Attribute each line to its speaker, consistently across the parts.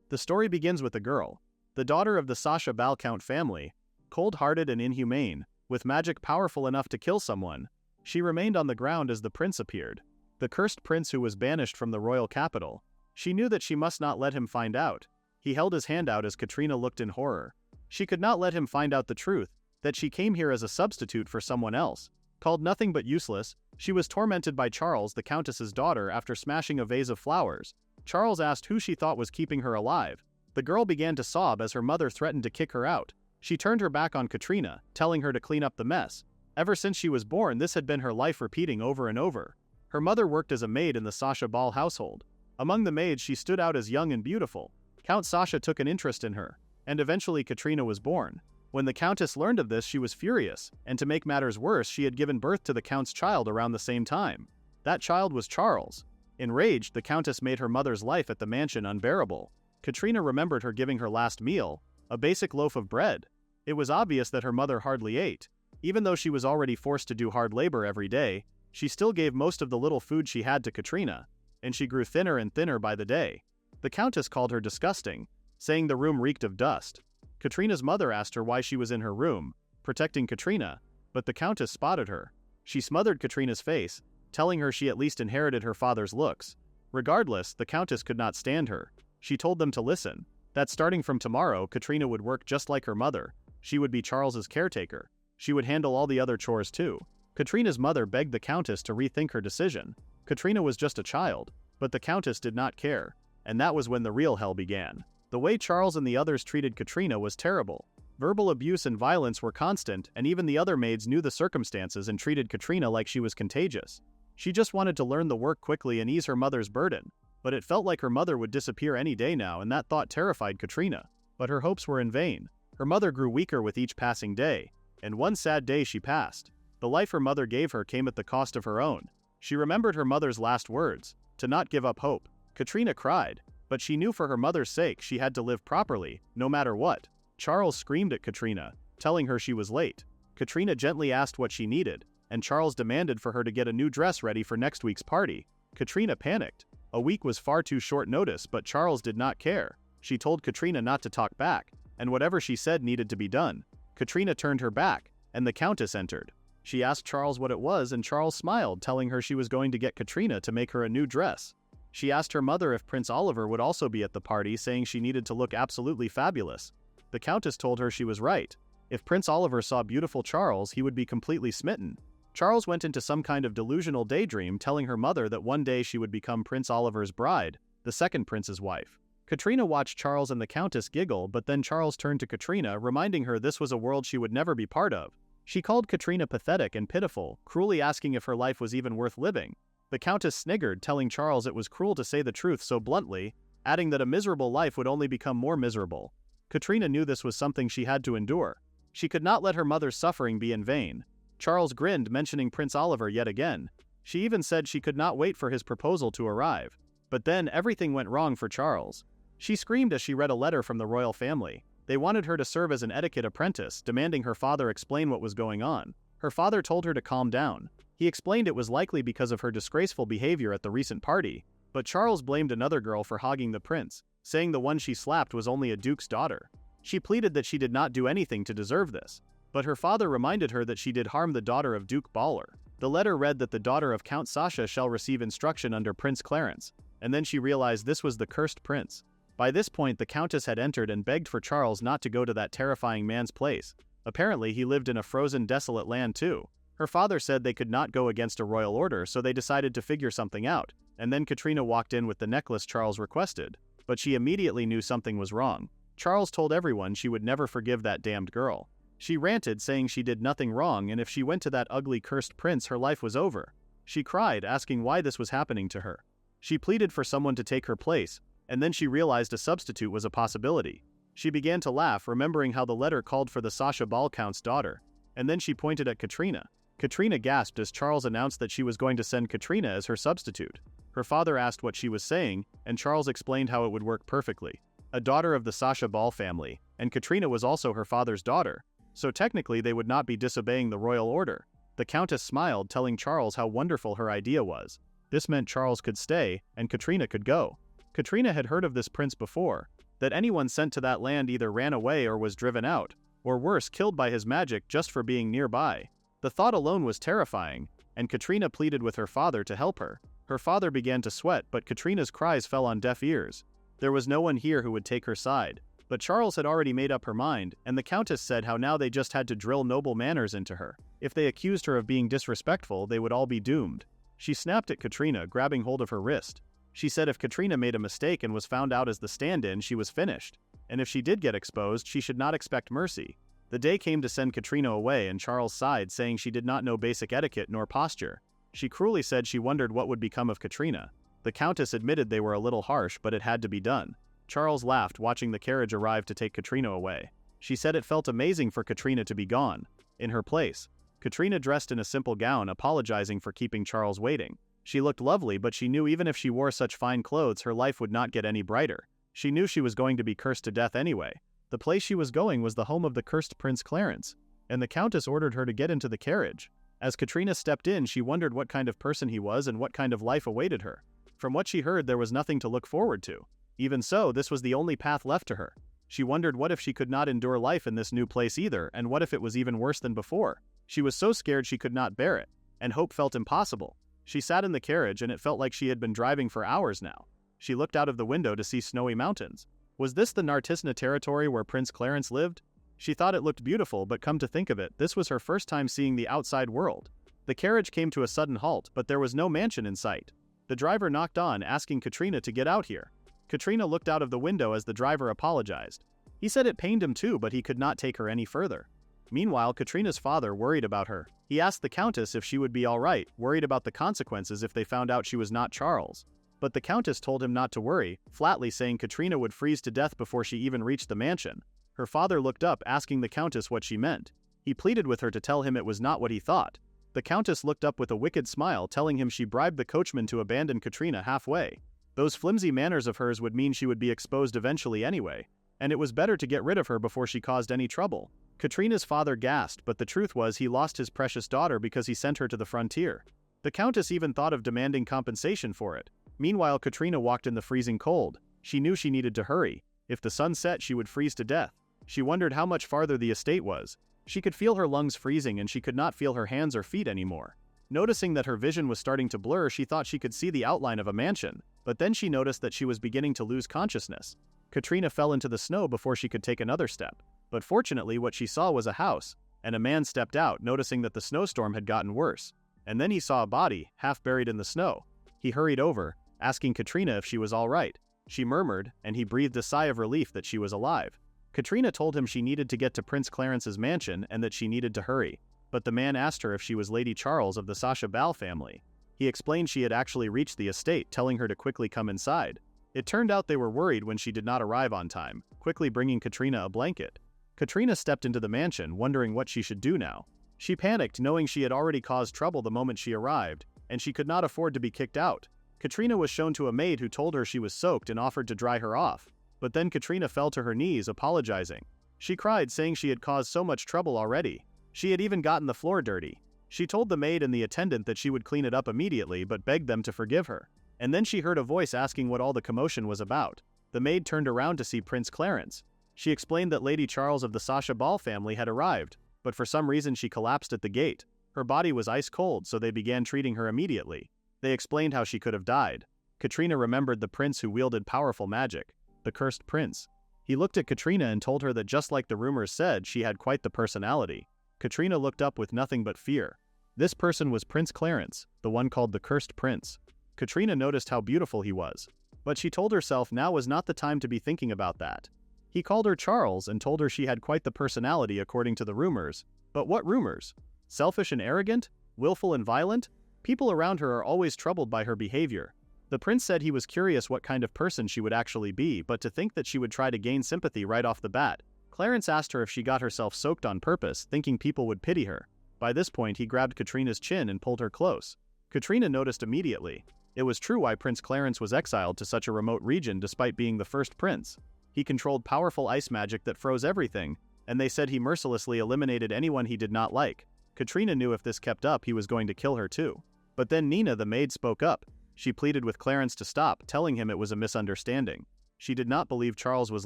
Speaker 1: The story begins with a girl, the daughter of the Sasha Balcount family, cold-hearted and inhumane, with magic powerful enough to kill someone. She remained on the ground as the prince appeared, the cursed prince who was banished from the royal capital. She knew that she must not let him find out. He held his hand out as Katrina looked in horror. She could not let him find out the truth, that she came here as a substitute for someone else. Called nothing but useless, she was tormented by Charles, the countess's daughter, after smashing a vase of flowers. Charles asked who she thought was keeping her alive. The girl began to sob as her mother threatened to kick her out. She turned her back on Katrina, telling her to clean up the mess. Ever since she was born, this had been her life, repeating over and over. Her mother worked as a maid in the Sasha Ball household. Among the maids, she stood out as young and beautiful. Count Sasha took an interest in her, and eventually Katrina was born. When the countess learned of this, she was furious, and to make matters worse, she had given birth to the count's child around the same time. That child was Charles. Enraged, the countess made her mother's life at the mansion unbearable. Katrina remembered her giving her last meal, a basic loaf of bread. It was obvious that her mother hardly ate. Even though she was already forced to do hard labor every day, she still gave most of the little food she had to Katrina, and she grew thinner and thinner by the day. The countess called her disgusting, saying the room reeked of dust. Katrina's mother asked her why she was in her room, protecting Katrina, but the countess spotted her. She smothered Katrina's face, telling her she at least inherited her father's looks. Regardless, the countess could not stand her. She told them to listen, that starting from tomorrow, Katrina would work just like her mother. She would be Charles's caretaker. She would handle all the other chores too. Katrina's mother begged the countess to rethink her decision. Katrina was just a child, but the countess did not care, and that was when the real hell began. The way Charles and the others treated Katrina was terrible. Verbal abuse and violence were constant, and even the other maids knew the circumstances and treated Katrina like she was contagious. She just wanted to learn the work quickly and ease her mother's burden, but it felt like her mother would disappear any day now, and that thought terrified Katrina. But her hopes were in vain. Her mother grew weaker with each passing day, and one sad day she passed. The life her mother gave her came at the cost of her own. She remembered her mother's last words, to not give up hope. Katrina cried, but she knew for her mother's sake she had to live properly, no matter what. Charles screamed at Katrina, telling her she was late. Katrina gently asked what she needed, and Charles demanded for her to get a new dress ready for next week's party. Katrina panicked. A week was far too short notice, but Charles did not care. She told Katrina not to talk back, and whatever she said needed to be done. Katrina turned her back, and the countess entered. She asked Charles what it was, and Charles smiled, telling her she was going to get Katrina to make her a new dress. She asked her mother if Prince Oliver would also be at the party, saying she needed to look absolutely fabulous. The countess told her she was right. If Prince Oliver saw beautiful Charles, he would be completely smitten. Charles went into some kind of delusional daydream, telling her mother that one day she would become Prince Oliver's bride, the second prince's wife. Katrina watched Charles and the countess giggle, but then Charles turned to Katrina, reminding her this was a world she would never be part of. She called Katrina pathetic and pitiful, cruelly asking if her life was even worth living. The countess sniggered, telling Charles it was cruel to say the truth so bluntly, adding that a miserable life would only become more miserable. Katrina knew this was something she had to endure. She could not let her mother's suffering be in vain. Charles grinned, mentioning Prince Oliver yet again. She even said she could not wait for his proposal to arrive. But then everything went wrong for Charles. She screamed as she read a letter from the royal family. They wanted her to serve as an etiquette apprentice, demanding her father explain what was going on. Her father told her to calm down. He explained it was likely because of her disgraceful behavior at the recent party, but Charles blamed another girl for hogging the prince, saying the one she slapped was only a duke's daughter. She pleaded that she did not do anything to deserve this, but her father reminded her that she did harm the daughter of Duke Baller. The letter read that the daughter of Count Sasha shall receive instruction under Prince Clarence, and then she realized this was the cursed prince. By this point, the countess had entered and begged for Charles not to go to that terrifying man's place. Apparently, he lived in a frozen, desolate land too. Her father said they could not go against a royal order, so they decided to figure something out, and then Katrina walked in with the necklace Charles requested. But she immediately knew something was wrong. Charles told everyone she would never forgive that damned girl. She ranted, saying she did nothing wrong, and if she went to that ugly cursed prince, her life was over. She cried, asking why this was happening to her. She pleaded for someone to take her place, and then she realized a substitute was a possibility. She began to laugh, remembering how the letter called for the Sasha Balcount's daughter, and then she pointed at Katrina. Katrina gasped as Charles announced that she was going to send Katrina as her substitute. Her father asked what she was saying, and Charles explained how it would work perfectly. A daughter of the Sasha Ball family, and Katrina was also her father's daughter, so technically they would not be disobeying the royal order. The countess smiled, telling Charles how wonderful her idea was. This meant Charles could stay, and Katrina could go. Katrina had heard of this prince before, that anyone sent to that land either ran away or was driven out, or worse, killed by his magic just for being nearby. The thought alone was terrifying, and Katrina pleaded with her father to help her. Her father began to sweat, but Katrina's cries fell on deaf ears. There was no one here who would take her side. But Charles had already made up her mind, and the Countess said how now they just had to drill noble manners into her. If they accused her of being disrespectful, they would all be doomed. She snapped at Katrina, grabbing hold of her wrist. She said if Katrina made a mistake and was found out as the stand-in, she was finished. And if she did get exposed, she should not expect mercy. The day came to send Katrina away, and Charles sighed, saying she did not know basic etiquette nor posture. She cruelly said she wondered what would become of Katrina. The Countess admitted they were a little harsh, but it had to be done. Charles laughed, watching the carriage arrive to take Katrina away. She said it felt amazing for Katrina to be gone. In her place, Katrina dressed in a simple gown, apologizing for keeping Charles waiting. She looked lovely, but she knew even if she wore such fine clothes, her life would not get any brighter. She knew she was going to be cursed to death anyway. The place she was going was the home of the cursed Prince Clarence, and the Countess ordered her to get into the carriage. As Katrina stepped in, she wondered what kind of person he was and what kind of life awaited her. From what she heard, there was nothing to look forward to. Even so, this was the only path left to her. She wondered what if she could not endure life in this new place either, and what if it was even worse than before. She was so scared she could not bear it, and hope felt impossible. She sat in the carriage, and it felt like she had been driving for hours now. She looked out of the window to see snowy mountains. Was this the Nartisna territory where Prince Clarence lived? She thought it looked beautiful, but come to think of it, this was her first time seeing the outside world. The carriage came to a sudden halt, but there was no mansion in sight. The driver knocked on, asking Katrina to get out here. Katrina looked out of the window as the driver apologized. He said it pained him too, but he could not take her any further. Meanwhile, Katrina's father worried about her. He asked the Countess if she would be all right, worried about the consequences if they found out she was not Charles. But the Countess told him not to worry, flatly saying Katrina would freeze to death before she even reached the mansion. Her father looked up, asking the Countess what she meant. He pleaded with her to tell him it was not what he thought. The Countess looked up with a wicked smile, telling him she bribed the coachman to abandon Katrina halfway. Those flimsy manners of hers would mean she would be exposed eventually anyway, and it was better to get rid of her before she caused any trouble. Katrina's father gasped, but the truth was he lost his precious daughter because he sent her to the frontier. The Countess even thought of demanding compensation for it. Meanwhile, Katrina walked in the freezing cold. She knew she needed to hurry. If the sun set, she would freeze to death. She wondered how much farther the estate was. She could feel her lungs freezing, and she could not feel her hands or feet anymore. Noticing that her vision was starting to blur, she thought she could see the outline of a mansion, but then she noticed that she was beginning to lose consciousness. Katrina fell into the snow before she could take another step. But fortunately, what she saw was a house, and a man stepped out, noticing that the snowstorm had gotten worse. And then he saw a body, half buried in the snow. He hurried over, asking Katrina if she was all right. She murmured, and he breathed a sigh of relief that she was alive. Katrina told him she needed to get to Prince Clarence's mansion and that she needed to hurry. But the man asked her if she was Lady Charles of the Sacha Bal family. He explained she had actually reached the estate, telling her to quickly come inside. It turned out they were worried when she did not arrive on time, quickly bringing Katrina a blanket. Katrina stepped into the mansion, wondering what she should do now. She panicked, knowing she had already caused trouble the moment she arrived, and she could not afford to be kicked out. Katrina was shown to a maid who told her she was soaked and offered to dry her off. But then Katrina fell to her knees, apologizing. She cried, saying she had caused so much trouble already. She had even gotten the floor dirty. She told the maid and the attendant that she would clean it up immediately, but begged them to forgive her. And then she heard a voice asking what all the commotion was about. The maid turned around to see Prince Clarence. She explained that Lady Charles of the Sacha Bal family had arrived, but for some reason she collapsed at the gate. Her body was ice cold, so they began treating her immediately. They explained how she could have died. Katrina remembered the prince who wielded powerful magic, the cursed prince. He looked at Katrina and told her that just like the rumors said, she had quite the personality. Katrina looked up with nothing but fear. This person was Prince Clarence, the one called the Cursed Prince. Katrina noticed how beautiful he was, but she told herself now was not the time to be thinking about that. He called her Charles and told her she had quite the personality according to the rumors. But what rumors? Selfish and arrogant? Willful and violent? People around her are always troubled by her behavior. The prince said he was curious what kind of person she would actually be, but to think that she would try to gain sympathy right off the bat. Clarence asked her if she got herself soaked on purpose, thinking people would pity her. By this point, he grabbed Katrina's chin and pulled her close. Katrina noticed immediately. It was true why Prince Clarence was exiled to such a remote region despite being the first prince. He controlled powerful ice magic that froze everything, and they said he mercilessly eliminated anyone he did not like. Katrina knew if this kept up, he was going to kill her too. But then Nina, the maid, spoke up. She pleaded with Clarence to stop, telling him it was a misunderstanding. She did not believe Charles was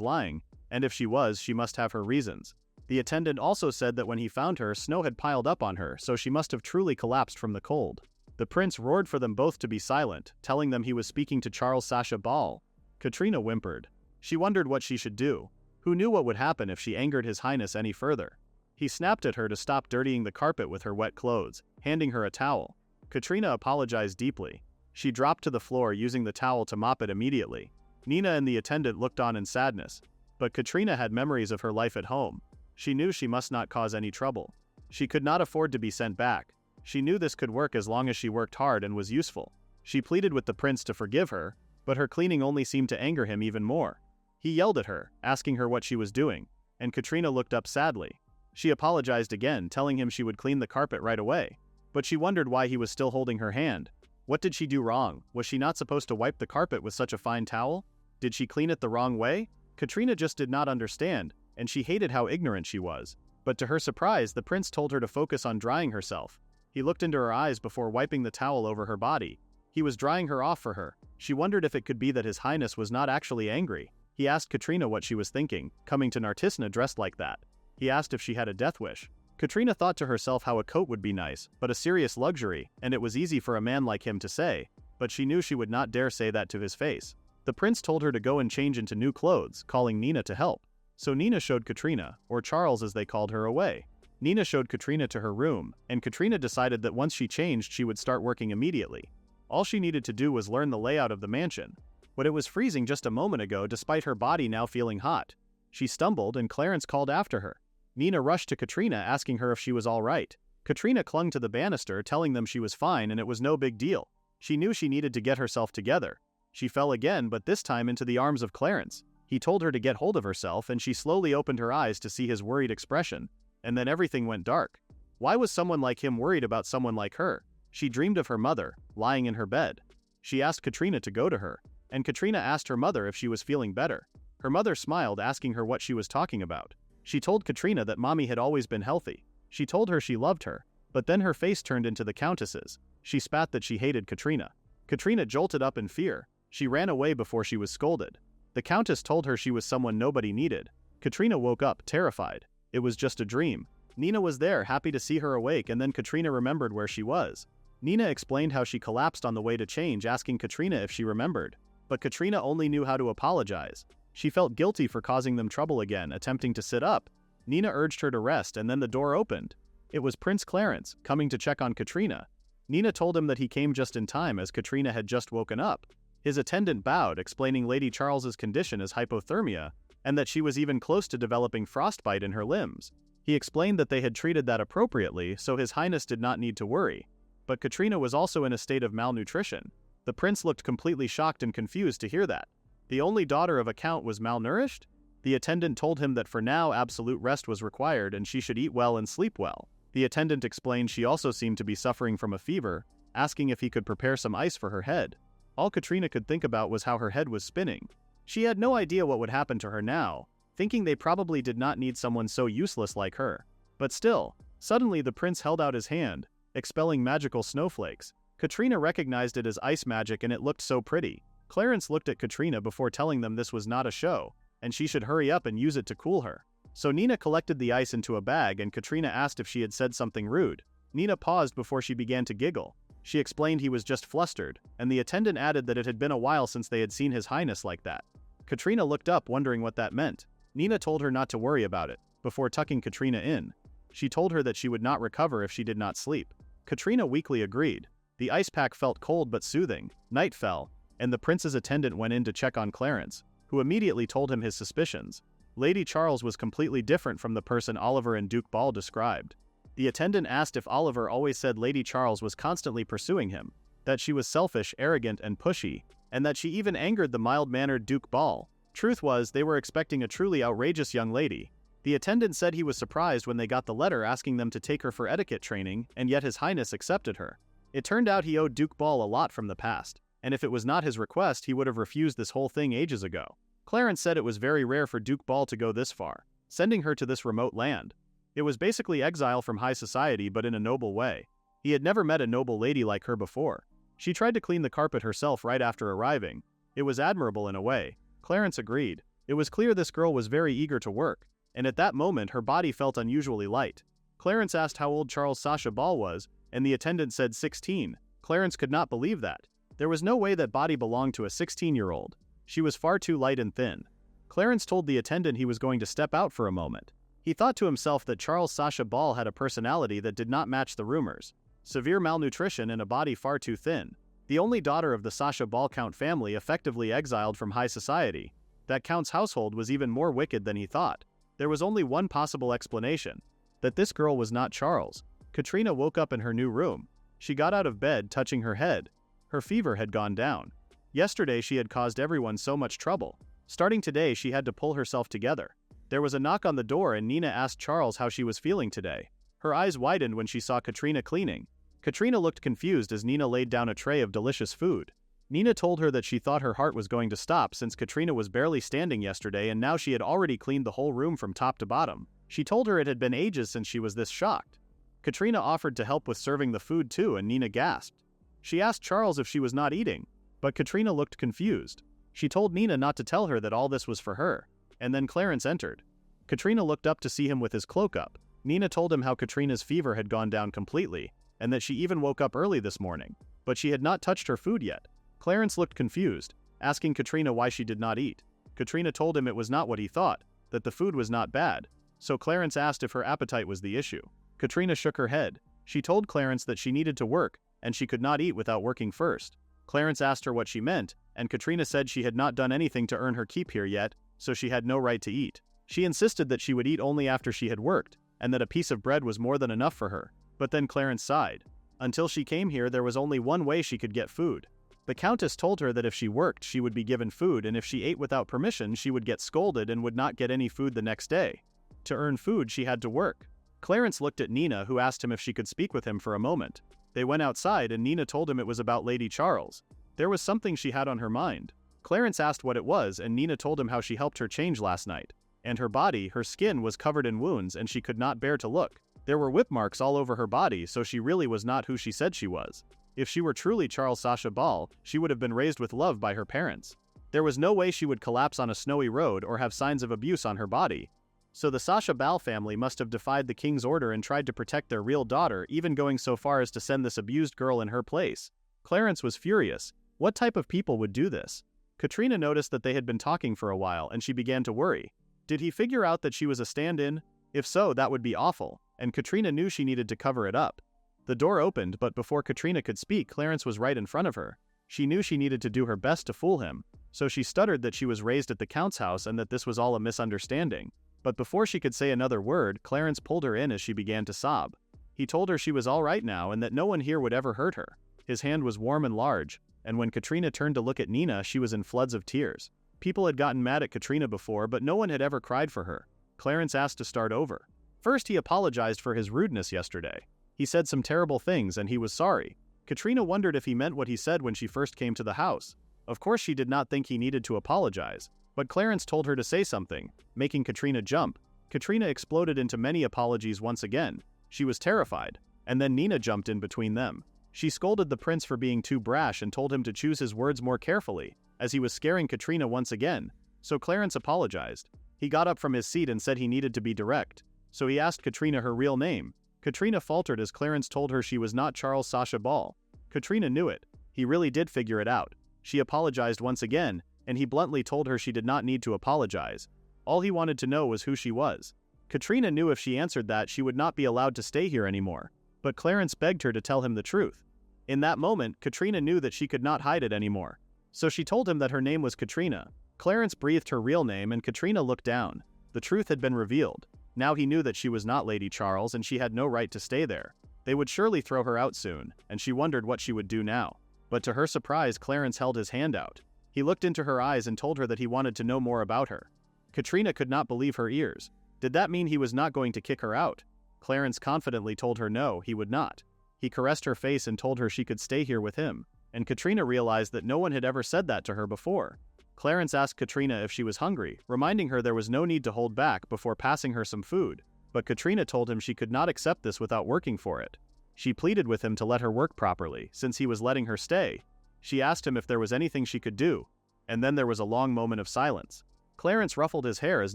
Speaker 1: lying, and if she was, she must have her reasons. The attendant also said that when he found her, snow had piled up on her, so she must have truly collapsed from the cold. The prince roared for them both to be silent, telling them he was speaking to Charles Sacha Ball. Katrina whimpered. She wondered what she should do. Who knew what would happen if she angered His Highness any further? He snapped at her to stop dirtying the carpet with her wet clothes, handing her a towel. Katrina apologized deeply. She dropped to the floor using the towel to mop it immediately. Nina and the attendant looked on in sadness. But Katrina had memories of her life at home. She knew she must not cause any trouble. She could not afford to be sent back. She knew this could work as long as she worked hard and was useful. She pleaded with the prince to forgive her, but her cleaning only seemed to anger him even more. He yelled at her, asking her what she was doing, and Katrina looked up sadly. She apologized again, telling him she would clean the carpet right away. But she wondered why he was still holding her hand. What did she do wrong? Was she not supposed to wipe the carpet with such a fine towel? Did she clean it the wrong way? Katrina just did not understand, and she hated how ignorant she was. But to her surprise, the prince told her to focus on drying herself. He looked into her eyes before wiping the towel over her body. He was drying her off for her. She wondered if it could be that His Highness was not actually angry. He asked Katrina what she was thinking, coming to Nartisna dressed like that. He asked if she had a death wish. Katrina thought to herself how a coat would be nice, but a serious luxury, and it was easy for a man like him to say, but she knew she would not dare say that to his face. The prince told her to go and change into new clothes, calling Nina to help. So Nina showed Katrina, or Charles as they called her, away. Nina showed Katrina to her room, and Katrina decided that once she changed she would start working immediately. All she needed to do was learn the layout of the mansion. But it was freezing just a moment ago despite her body now feeling hot. She stumbled and Clarence called after her. Nina rushed to Katrina asking her if she was all right. Katrina clung to the banister telling them she was fine and it was no big deal. She knew she needed to get herself together. She fell again, but this time into the arms of Clarence. He told her to get hold of herself and she slowly opened her eyes to see his worried expression. And then everything went dark. Why was someone like him worried about someone like her? She dreamed of her mother, lying in her bed. She asked Katrina to go to her, and Katrina asked her mother if she was feeling better. Her mother smiled, asking her what she was talking about. She told Katrina that mommy had always been healthy. She told her she loved her, but then her face turned into the countess's. She spat that she hated Katrina. Katrina jolted up in fear. She ran away before she was scolded. The countess told her she was someone nobody needed. Katrina woke up, terrified. It was just a dream. Nina was there, happy to see her awake, and then Katrina remembered where she was. Nina explained how she collapsed on the way to change, asking Katrina if she remembered. But Katrina only knew how to apologize. She felt guilty for causing them trouble again, attempting to sit up. Nina urged her to rest, and then the door opened. It was Prince Clarence, coming to check on Katrina. Nina told him that he came just in time as Katrina had just woken up. His attendant bowed, explaining Lady Charles's condition as hypothermia, and that she was even close to developing frostbite in her limbs. He explained that they had treated that appropriately, so His Highness did not need to worry. But Katrina was also in a state of malnutrition. The prince looked completely shocked and confused to hear that. The only daughter of a count was malnourished? The attendant told him that for now absolute rest was required and she should eat well and sleep well. The attendant explained she also seemed to be suffering from a fever, asking if he could prepare some ice for her head. All Katrina could think about was how her head was spinning. She had no idea what would happen to her now, thinking they probably did not need someone so useless like her. But still, suddenly the prince held out his hand, expelling magical snowflakes. Katrina recognized it as ice magic and it looked so pretty. Clarence looked at Katrina before telling them this was not a show, and she should hurry up and use it to cool her. So Nina collected the ice into a bag and Katrina asked if she had said something rude. Nina paused before she began to giggle. She explained he was just flustered, and the attendant added that it had been a while since they had seen His Highness like that. Katrina looked up, wondering what that meant. Nina told her not to worry about it, before tucking Katrina in. She told her that she would not recover if she did not sleep. Katrina weakly agreed. The ice pack felt cold but soothing. Night fell, and the prince's attendant went in to check on Clarence, who immediately told him his suspicions. Lady Charles was completely different from the person Oliver and Duke Ball described. The attendant asked if Oliver always said Lady Charles was constantly pursuing him, that she was selfish, arrogant, and pushy, and that she even angered the mild-mannered Duke Ball. Truth was, they were expecting a truly outrageous young lady. The attendant said he was surprised when they got the letter asking them to take her for etiquette training, and yet His Highness accepted her. It turned out he owed Duke Ball a lot from the past, and if it was not his request he would have refused this whole thing ages ago. Clarence said it was very rare for Duke Ball to go this far, sending her to this remote land. It was basically exile from high society but in a noble way. He had never met a noble lady like her before. She tried to clean the carpet herself right after arriving. It was admirable in a way. Clarence agreed. It was clear this girl was very eager to work, and at that moment her body felt unusually light. Clarence asked how old Charles Sacha Ball was, and the attendant said 16. Clarence could not believe that. There was no way that body belonged to a 16-year-old. She was far too light and thin. Clarence told the attendant he was going to step out for a moment. He thought to himself that Charles Sacha Ball had a personality that did not match the rumors. Severe malnutrition and a body far too thin. The only daughter of the Sacha Ball Count family effectively exiled from high society. That Count's household was even more wicked than he thought. There was only one possible explanation. That this girl was not Charles. Katrina woke up in her new room. She got out of bed, touching her head. Her fever had gone down. Yesterday she had caused everyone so much trouble. Starting today she had to pull herself together. There was a knock on the door and Nina asked Charles how she was feeling today. Her eyes widened when she saw Katrina cleaning. Katrina looked confused as Nina laid down a tray of delicious food. Nina told her that she thought her heart was going to stop since Katrina was barely standing yesterday and now she had already cleaned the whole room from top to bottom. She told her it had been ages since she was this shocked. Katrina offered to help with serving the food too and Nina gasped. She asked Charles if she was not eating, but Katrina looked confused. She told Nina not to tell her that all this was for her, and then Clarence entered. Katrina looked up to see him with his cloak up. Nina told him how Katrina's fever had gone down completely, and that she even woke up early this morning, but she had not touched her food yet. Clarence looked confused, asking Katrina why she did not eat. Katrina told him it was not what he thought, that the food was not bad, so Clarence asked if her appetite was the issue. Katrina shook her head. She told Clarence that she needed to work, and she could not eat without working first. Clarence asked her what she meant, and Katrina said she had not done anything to earn her keep here yet, so she had no right to eat. She insisted that she would eat only after she had worked, and that a piece of bread was more than enough for her. But then Clarence sighed. Until she came here there was only one way she could get food. The Countess told her that if she worked she would be given food and if she ate without permission she would get scolded and would not get any food the next day. To earn food she had to work. Clarence looked at Nina who asked him if she could speak with him for a moment. They went outside and Nina told him it was about Lady Charles. There was something she had on her mind. Clarence asked what it was and Nina told him how she helped her change last night. And her body, her skin was covered in wounds and she could not bear to look. There were whip marks all over her body so she really was not who she said she was. If she were truly Charles Sacha Ball, she would have been raised with love by her parents. There was no way she would collapse on a snowy road or have signs of abuse on her body. So the Sacha Ball family must have defied the king's order and tried to protect their real daughter, even going so far as to send this abused girl in her place. Clarence was furious. What type of people would do this? Katrina noticed that they had been talking for a while and she began to worry. Did he figure out that she was a stand-in? If so, that would be awful, and Katrina knew she needed to cover it up. The door opened, but before Katrina could speak, Clarence was right in front of her. She knew she needed to do her best to fool him, so she stuttered that she was raised at the Count's house and that this was all a misunderstanding. But before she could say another word, Clarence pulled her in as she began to sob. He told her she was all right now and that no one here would ever hurt her. His hand was warm and large, and when Katrina turned to look at Nina, she was in floods of tears. People had gotten mad at Katrina before, but no one had ever cried for her. Clarence asked to start over. First, he apologized for his rudeness yesterday. He said some terrible things and he was sorry. Katrina wondered if he meant what he said when she first came to the house. Of course she did not think he needed to apologize, but Clarence told her to say something, making Katrina jump. Katrina exploded into many apologies once again. She was terrified, and then Nina jumped in between them. She scolded the prince for being too brash and told him to choose his words more carefully, as he was scaring Katrina once again, so Clarence apologized. He got up from his seat and said he needed to be direct, so he asked Katrina her real name. Katrina faltered as Clarence told her she was not Charles Sacha Ball. Katrina knew it. He really did figure it out. She apologized once again, and he bluntly told her she did not need to apologize. All he wanted to know was who she was. Katrina knew if she answered that she would not be allowed to stay here anymore, but Clarence begged her to tell him the truth. In that moment, Katrina knew that she could not hide it anymore. So she told him that her name was Katrina. Clarence breathed her real name and Katrina looked down. The truth had been revealed. Now he knew that she was not Lady Charles and she had no right to stay there. They would surely throw her out soon, and she wondered what she would do now. But to her surprise, Clarence held his hand out. He looked into her eyes and told her that he wanted to know more about her. Katrina could not believe her ears. Did that mean he was not going to kick her out? Clarence confidently told her no, he would not. He caressed her face and told her she could stay here with him, and Katrina realized that no one had ever said that to her before. Clarence asked Katrina if she was hungry, reminding her there was no need to hold back before passing her some food, but Katrina told him she could not accept this without working for it. She pleaded with him to let her work properly, since he was letting her stay. She asked him if there was anything she could do. And then there was a long moment of silence. Clarence ruffled his hair as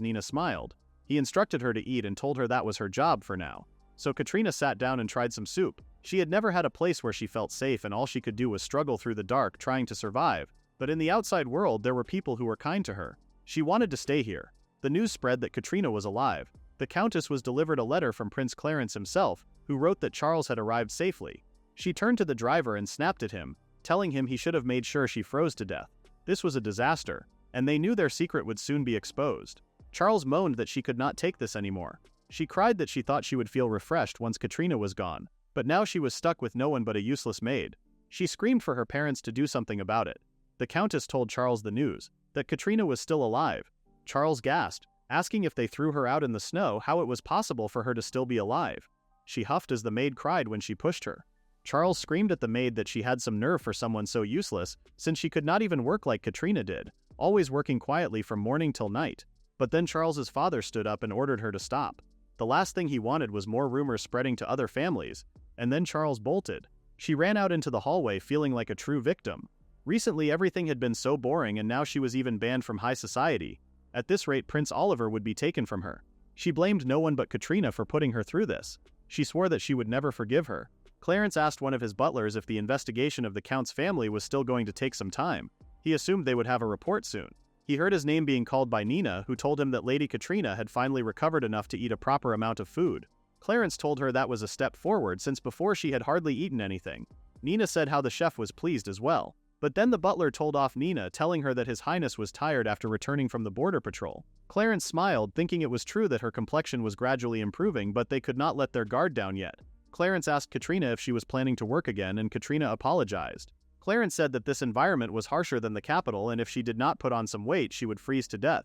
Speaker 1: Nina smiled. He instructed her to eat and told her that was her job for now. So Katrina sat down and tried some soup. She had never had a place where she felt safe and all she could do was struggle through the dark trying to survive. But in the outside world there were people who were kind to her. She wanted to stay here. The news spread that Katrina was alive. The Countess was delivered a letter from Prince Clarence himself, who wrote that Charles had arrived safely. She turned to the driver and snapped at him, telling him he should have made sure she froze to death. This was a disaster, and they knew their secret would soon be exposed. Charles moaned that she could not take this anymore. She cried that she thought she would feel refreshed once Katrina was gone, but now she was stuck with no one but a useless maid. She screamed for her parents to do something about it. The Countess told Charles the news, that Katrina was still alive. Charles gasped, asking if they threw her out in the snow how it was possible for her to still be alive. She huffed as the maid cried when she pushed her. Charles screamed at the maid that she had some nerve for someone so useless, since she could not even work like Katrina did, always working quietly from morning till night. But then Charles's father stood up and ordered her to stop. The last thing he wanted was more rumors spreading to other families, and then Charles bolted. She ran out into the hallway feeling like a true victim. Recently everything had been so boring and now she was even banned from high society. At this rate Prince Oliver would be taken from her. She blamed no one but Katrina for putting her through this. She swore that she would never forgive her. Clarence asked one of his butlers if the investigation of the Count's family was still going to take some time. He assumed they would have a report soon. He heard his name being called by Nina, who told him that Lady Katrina had finally recovered enough to eat a proper amount of food. Clarence told her that was a step forward since before she had hardly eaten anything. Nina said how the chef was pleased as well. But then the butler told off Nina, telling her that His Highness was tired after returning from the border patrol. Clarence smiled, thinking it was true that her complexion was gradually improving, but they could not let their guard down yet. Clarence asked Katrina if she was planning to work again, and Katrina apologized. Clarence said that this environment was harsher than the capital and if she did not put on some weight she would freeze to death.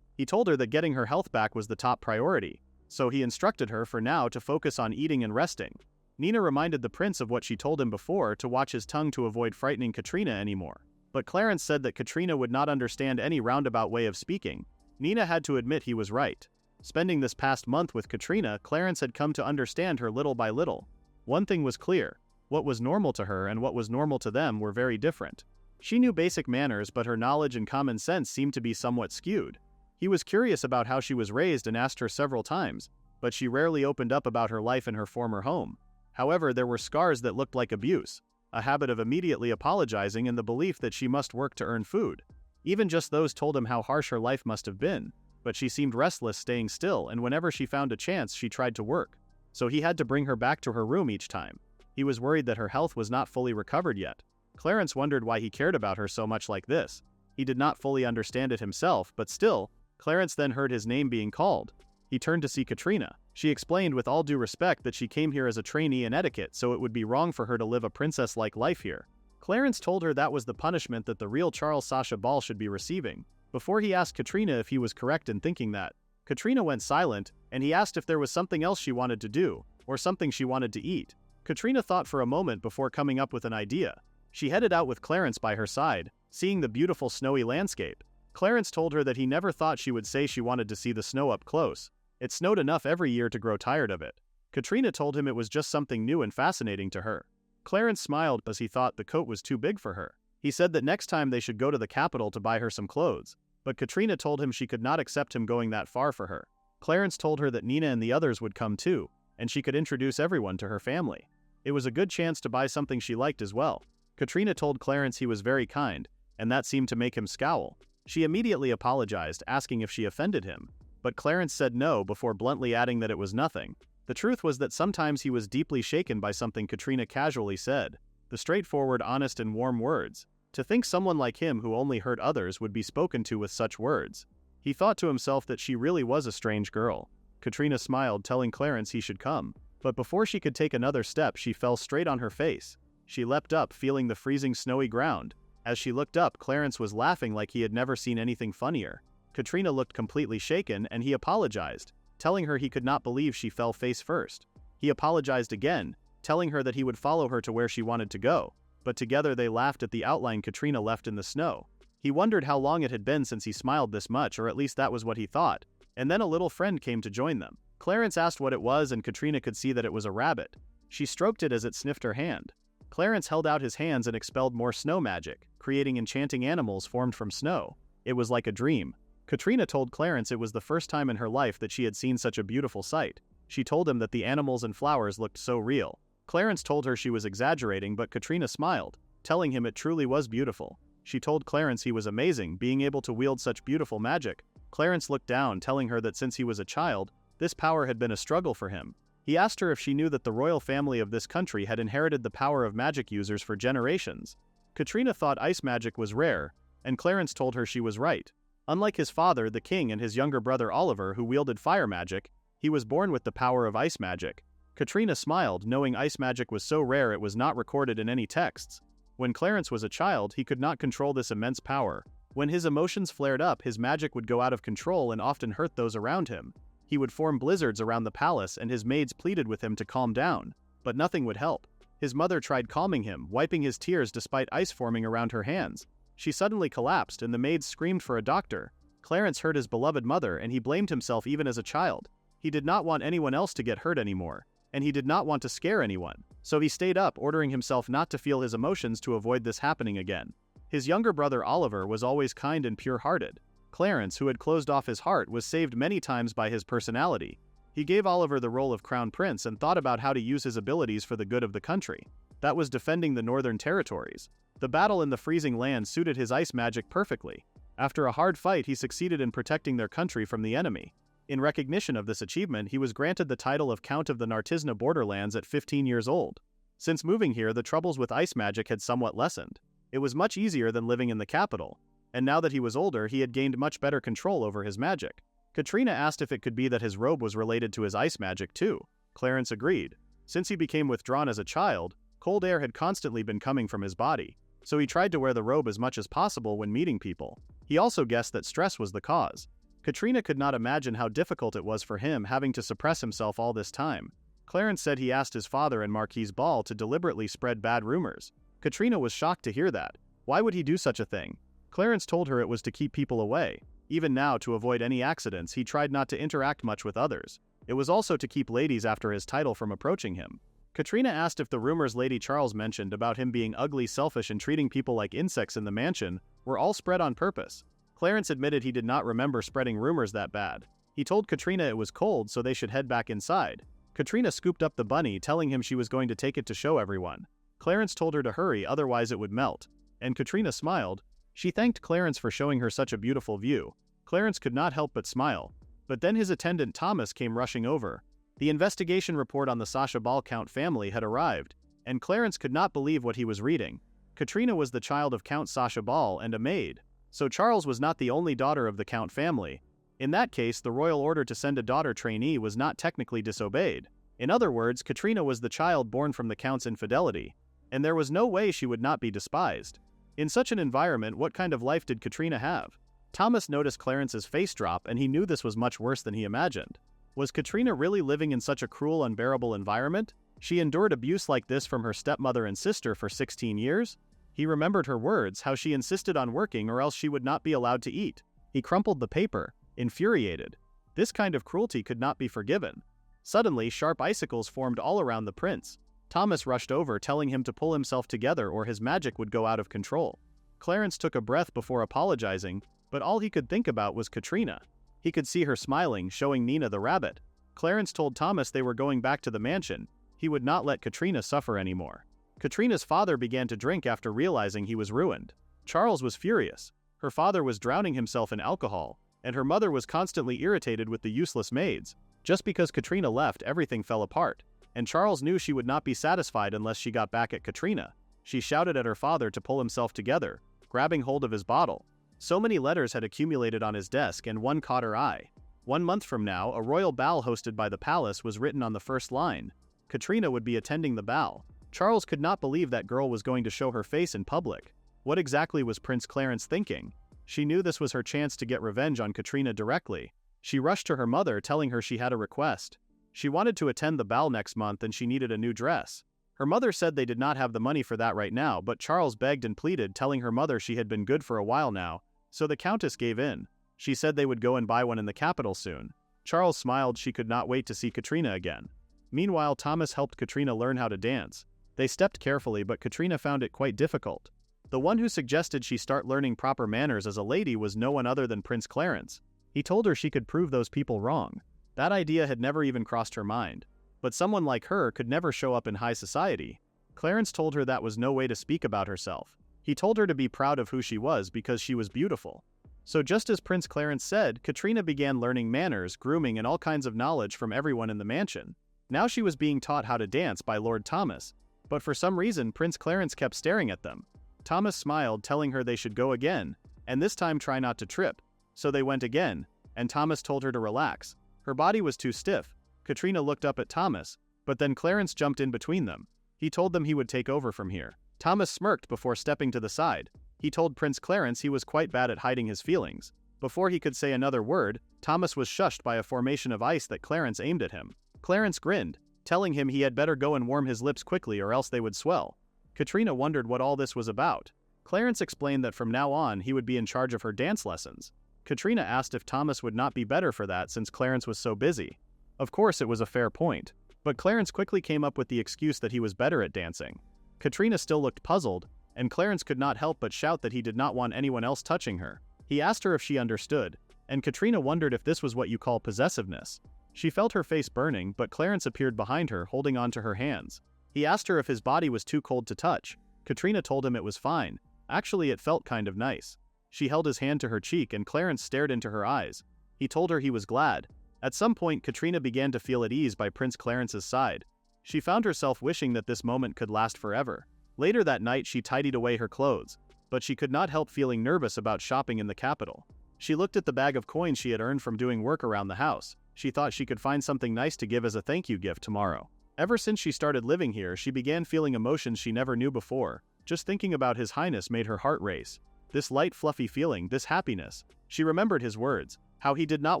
Speaker 1: He told her that getting her health back was the top priority, so he instructed her for now to focus on eating and resting. Nina reminded the prince of what she told him before, to watch his tongue to avoid frightening Katrina anymore. But Clarence said that Katrina would not understand any roundabout way of speaking. Nina had to admit he was right. Spending this past month with Katrina, Clarence had come to understand her little by little. One thing was clear. What was normal to her and what was normal to them were very different. She knew basic manners, but her knowledge and common sense seemed to be somewhat skewed. He was curious about how she was raised and asked her several times, but she rarely opened up about her life in her former home. However, there were scars that looked like abuse, a habit of immediately apologizing and the belief that she must work to earn food. Even just those told him how harsh her life must have been, but she seemed restless staying still, and whenever she found a chance she tried to work. So he had to bring her back to her room each time. He was worried that her health was not fully recovered yet. Clarence wondered why he cared about her so much like this. He did not fully understand it himself, but still, Clarence then heard his name being called. He turned to see Katrina. She explained with all due respect that she came here as a trainee in etiquette, so it would be wrong for her to live a princess-like life here. Clarence told her that was the punishment that the real Charles Sasha Ball should be receiving. Before he asked Katrina if he was correct in thinking that, Katrina went silent, and he asked if there was something else she wanted to do, or something she wanted to eat. Katrina thought for a moment before coming up with an idea. She headed out with Clarence by her side, seeing the beautiful snowy landscape. Clarence told her that he never thought she would say she wanted to see the snow up close. It snowed enough every year to grow tired of it. Katrina told him it was just something new and fascinating to her. Clarence smiled as he thought the coat was too big for her. He said that next time they should go to the capital to buy her some clothes, but Katrina told him she could not accept him going that far for her. Clarence told her that Nina and the others would come too, and she could introduce everyone to her family. It was a good chance to buy something she liked as well. Katrina told Clarence he was very kind, and that seemed to make him scowl. She immediately apologized, asking if she offended him, but Clarence said no before bluntly adding that it was nothing. The truth was that sometimes he was deeply shaken by something Katrina casually said. The straightforward, honest and warm words. To think someone like him who only hurt others would be spoken to with such words. He thought to himself that she really was a strange girl. Katrina smiled, telling Clarence he should come. But before she could take another step she fell straight on her face. She leapt up, feeling the freezing snowy ground. As she looked up, Clarence was laughing like he had never seen anything funnier. Katrina looked completely shaken and he apologized, telling her he could not believe she fell face first. He apologized again, telling her that he would follow her to where she wanted to go, but together they laughed at the outline Katrina left in the snow. He wondered how long it had been since he smiled this much, or at least that was what he thought, and then a little friend came to join them. Clarence asked what it was and Katrina could see that it was a rabbit. She stroked it as it sniffed her hand. Clarence held out his hands and expelled more snow magic. creating enchanting animals formed from snow. It was like a dream. Katrina told Clarence it was the first time in her life that she had seen such a beautiful sight. She told him that the animals and flowers looked so real. Clarence told her she was exaggerating, but Katrina smiled, telling him it truly was beautiful. She told Clarence he was amazing, being able to wield such beautiful magic. Clarence looked down, telling her that since he was a child, this power had been a struggle for him. He asked her if she knew that the royal family of this country had inherited the power of magic users for generations. Katrina thought ice magic was rare, and Clarence told her she was right. Unlike his father, the king, and his younger brother Oliver, who wielded fire magic, he was born with the power of ice magic. Katrina smiled, knowing ice magic was so rare it was not recorded in any texts. When Clarence was a child, he could not control this immense power. When his emotions flared up, his magic would go out of control and often hurt those around him. He would form blizzards around the palace, and his maids pleaded with him to calm down, but nothing would help. His mother tried calming him, wiping his tears despite ice forming around her hands. She suddenly collapsed, and the maids screamed for a doctor. Clarence hurt his beloved mother, and he blamed himself even as a child. He did not want anyone else to get hurt anymore, and he did not want to scare anyone, so he stayed up, ordering himself not to feel his emotions to avoid this happening again. His younger brother Oliver was always kind and pure-hearted. Clarence, who had closed off his heart, was saved many times by his personality. He gave Oliver the role of crown prince and thought about how to use his abilities for the good of the country. That was defending the northern territories. The battle in the freezing land suited his ice magic perfectly. After a hard fight, he succeeded in protecting their country from the enemy. In recognition of this achievement, he was granted the title of Count of the Nartizna borderlands at 15 years old. Since moving here, the troubles with ice magic had somewhat lessened. It was much easier than living in the capital, and now that he was older, he had gained much better control over his magic. Katrina asked if it could be that his robe was related to his ice magic too. Clarence agreed. Since he became withdrawn as a child, cold air had constantly been coming from his body, so he tried to wear the robe as much as possible when meeting people. He also guessed that stress was the cause. Katrina could not imagine how difficult it was for him having to suppress himself all this time. Clarence said he asked his father and Marquise Ball to deliberately spread bad rumors. Katrina was shocked to hear that. Why would he do such a thing? Clarence told her it was to keep people away. Even now, to avoid any accidents, he tried not to interact much with others. It was also to keep ladies after his title from approaching him. Katrina asked if the rumors Lady Charles mentioned about him being ugly, selfish, and treating people like insects in the mansion were all spread on purpose. Clarence admitted he did not remember spreading rumors that bad. He told Katrina it was cold, so they should head back inside. Katrina scooped up the bunny, telling him she was going to take it to show everyone. Clarence told her to hurry, otherwise it would melt. And Katrina smiled. She thanked Clarence for showing her such a beautiful view. Clarence could not help but smile. But then his attendant Thomas came rushing over. The investigation report on the Sacha Count family had arrived, and Clarence could not believe what he was reading. Katrina was the child of Count Sacha Ball and a maid, so Charles was not the only daughter of the Count family. In that case, the royal order to send a daughter trainee was not technically disobeyed. In other words, Katrina was the child born from the Count's infidelity, and there was no way she would not be despised. In such an environment, what kind of life did Katrina have? Thomas noticed Clarence's face drop, and he knew this was much worse than he imagined. Was Katrina really living in such a cruel, unbearable environment? She endured abuse like this from her stepmother and sister for 16 years? He remembered her words, how she insisted on working or else she would not be allowed to eat. He crumpled the paper, infuriated. This kind of cruelty could not be forgiven. Suddenly, sharp icicles formed all around the prince. Thomas rushed over, telling him to pull himself together or his magic would go out of control. Clarence took a breath before apologizing, but all he could think about was Katrina. He could see her smiling, showing Nina the rabbit. Clarence told Thomas they were going back to the mansion. He would not let Katrina suffer anymore. Katrina's father began to drink after realizing he was ruined. Charles was furious. Her father was drowning himself in alcohol, and her mother was constantly irritated with the useless maids. Just because Katrina left, everything fell apart, and Charles knew she would not be satisfied unless she got back at Katrina. She shouted at her father to pull himself together, grabbing hold of his bottle. So many letters had accumulated on his desk, and one caught her eye. 1 month from now, a royal ball hosted by the palace was written on the first line. Katrina would be attending the ball. Charles could not believe that girl was going to show her face in public. What exactly was Prince Clarence thinking? She knew this was her chance to get revenge on Katrina directly. She rushed to her mother, telling her she had a request. She wanted to attend the ball next month and she needed a new dress. Her mother said they did not have the money for that right now, but Charles begged and pleaded, telling her mother she had been good for a while now, so the countess gave in. She said they would go and buy one in the capital soon. Charles smiled. She could not wait to see Katrina again. Meanwhile, Thomas helped Katrina learn how to dance. They stepped carefully, but Katrina found it quite difficult. The one who suggested she start learning proper manners as a lady was no one other than Prince Clarence. He told her she could prove those people wrong. That idea had never even crossed her mind. But someone like her could never show up in high society. Clarence told her that was no way to speak about herself. He told her to be proud of who she was because she was beautiful. So just as Prince Clarence said, Katrina began learning manners, grooming, and all kinds of knowledge from everyone in the mansion. Now she was being taught how to dance by Lord Thomas. But for some reason, Prince Clarence kept staring at them. Thomas smiled, telling her they should go again, and this time try not to trip. So they went again, and Thomas told her to relax. Her body was too stiff. Katrina looked up at Thomas, but then Clarence jumped in between them. He told them he would take over from here. Thomas smirked before stepping to the side. He told Prince Clarence he was quite bad at hiding his feelings. Before he could say another word, Thomas was shushed by a formation of ice that Clarence aimed at him. Clarence grinned, telling him he had better go and warm his lips quickly or else they would swell. Katrina wondered what all this was about. Clarence explained that from now on he would be in charge of her dance lessons. Katrina asked if Thomas would not be better for that since Clarence was so busy. Of course it was a fair point, but Clarence quickly came up with the excuse that he was better at dancing. Katrina still looked puzzled, and Clarence could not help but shout that he did not want anyone else touching her. He asked her if she understood, and Katrina wondered if this was what you call possessiveness. She felt her face burning, but Clarence appeared behind her, holding on to her hands. He asked her if his body was too cold to touch. Katrina told him it was fine. Actually, it felt kind of nice. She held his hand to her cheek and Clarence stared into her eyes. He told her he was glad. At some point, Katrina began to feel at ease by Prince Clarence's side. She found herself wishing that this moment could last forever. Later that night, she tidied away her clothes, but she could not help feeling nervous about shopping in the capital. She looked at the bag of coins she had earned from doing work around the house. She thought she could find something nice to give as a thank you gift tomorrow. Ever since she started living here, she began feeling emotions she never knew before. Just thinking about His Highness made her heart race. This light, fluffy feeling, this happiness. She remembered his words, how he did not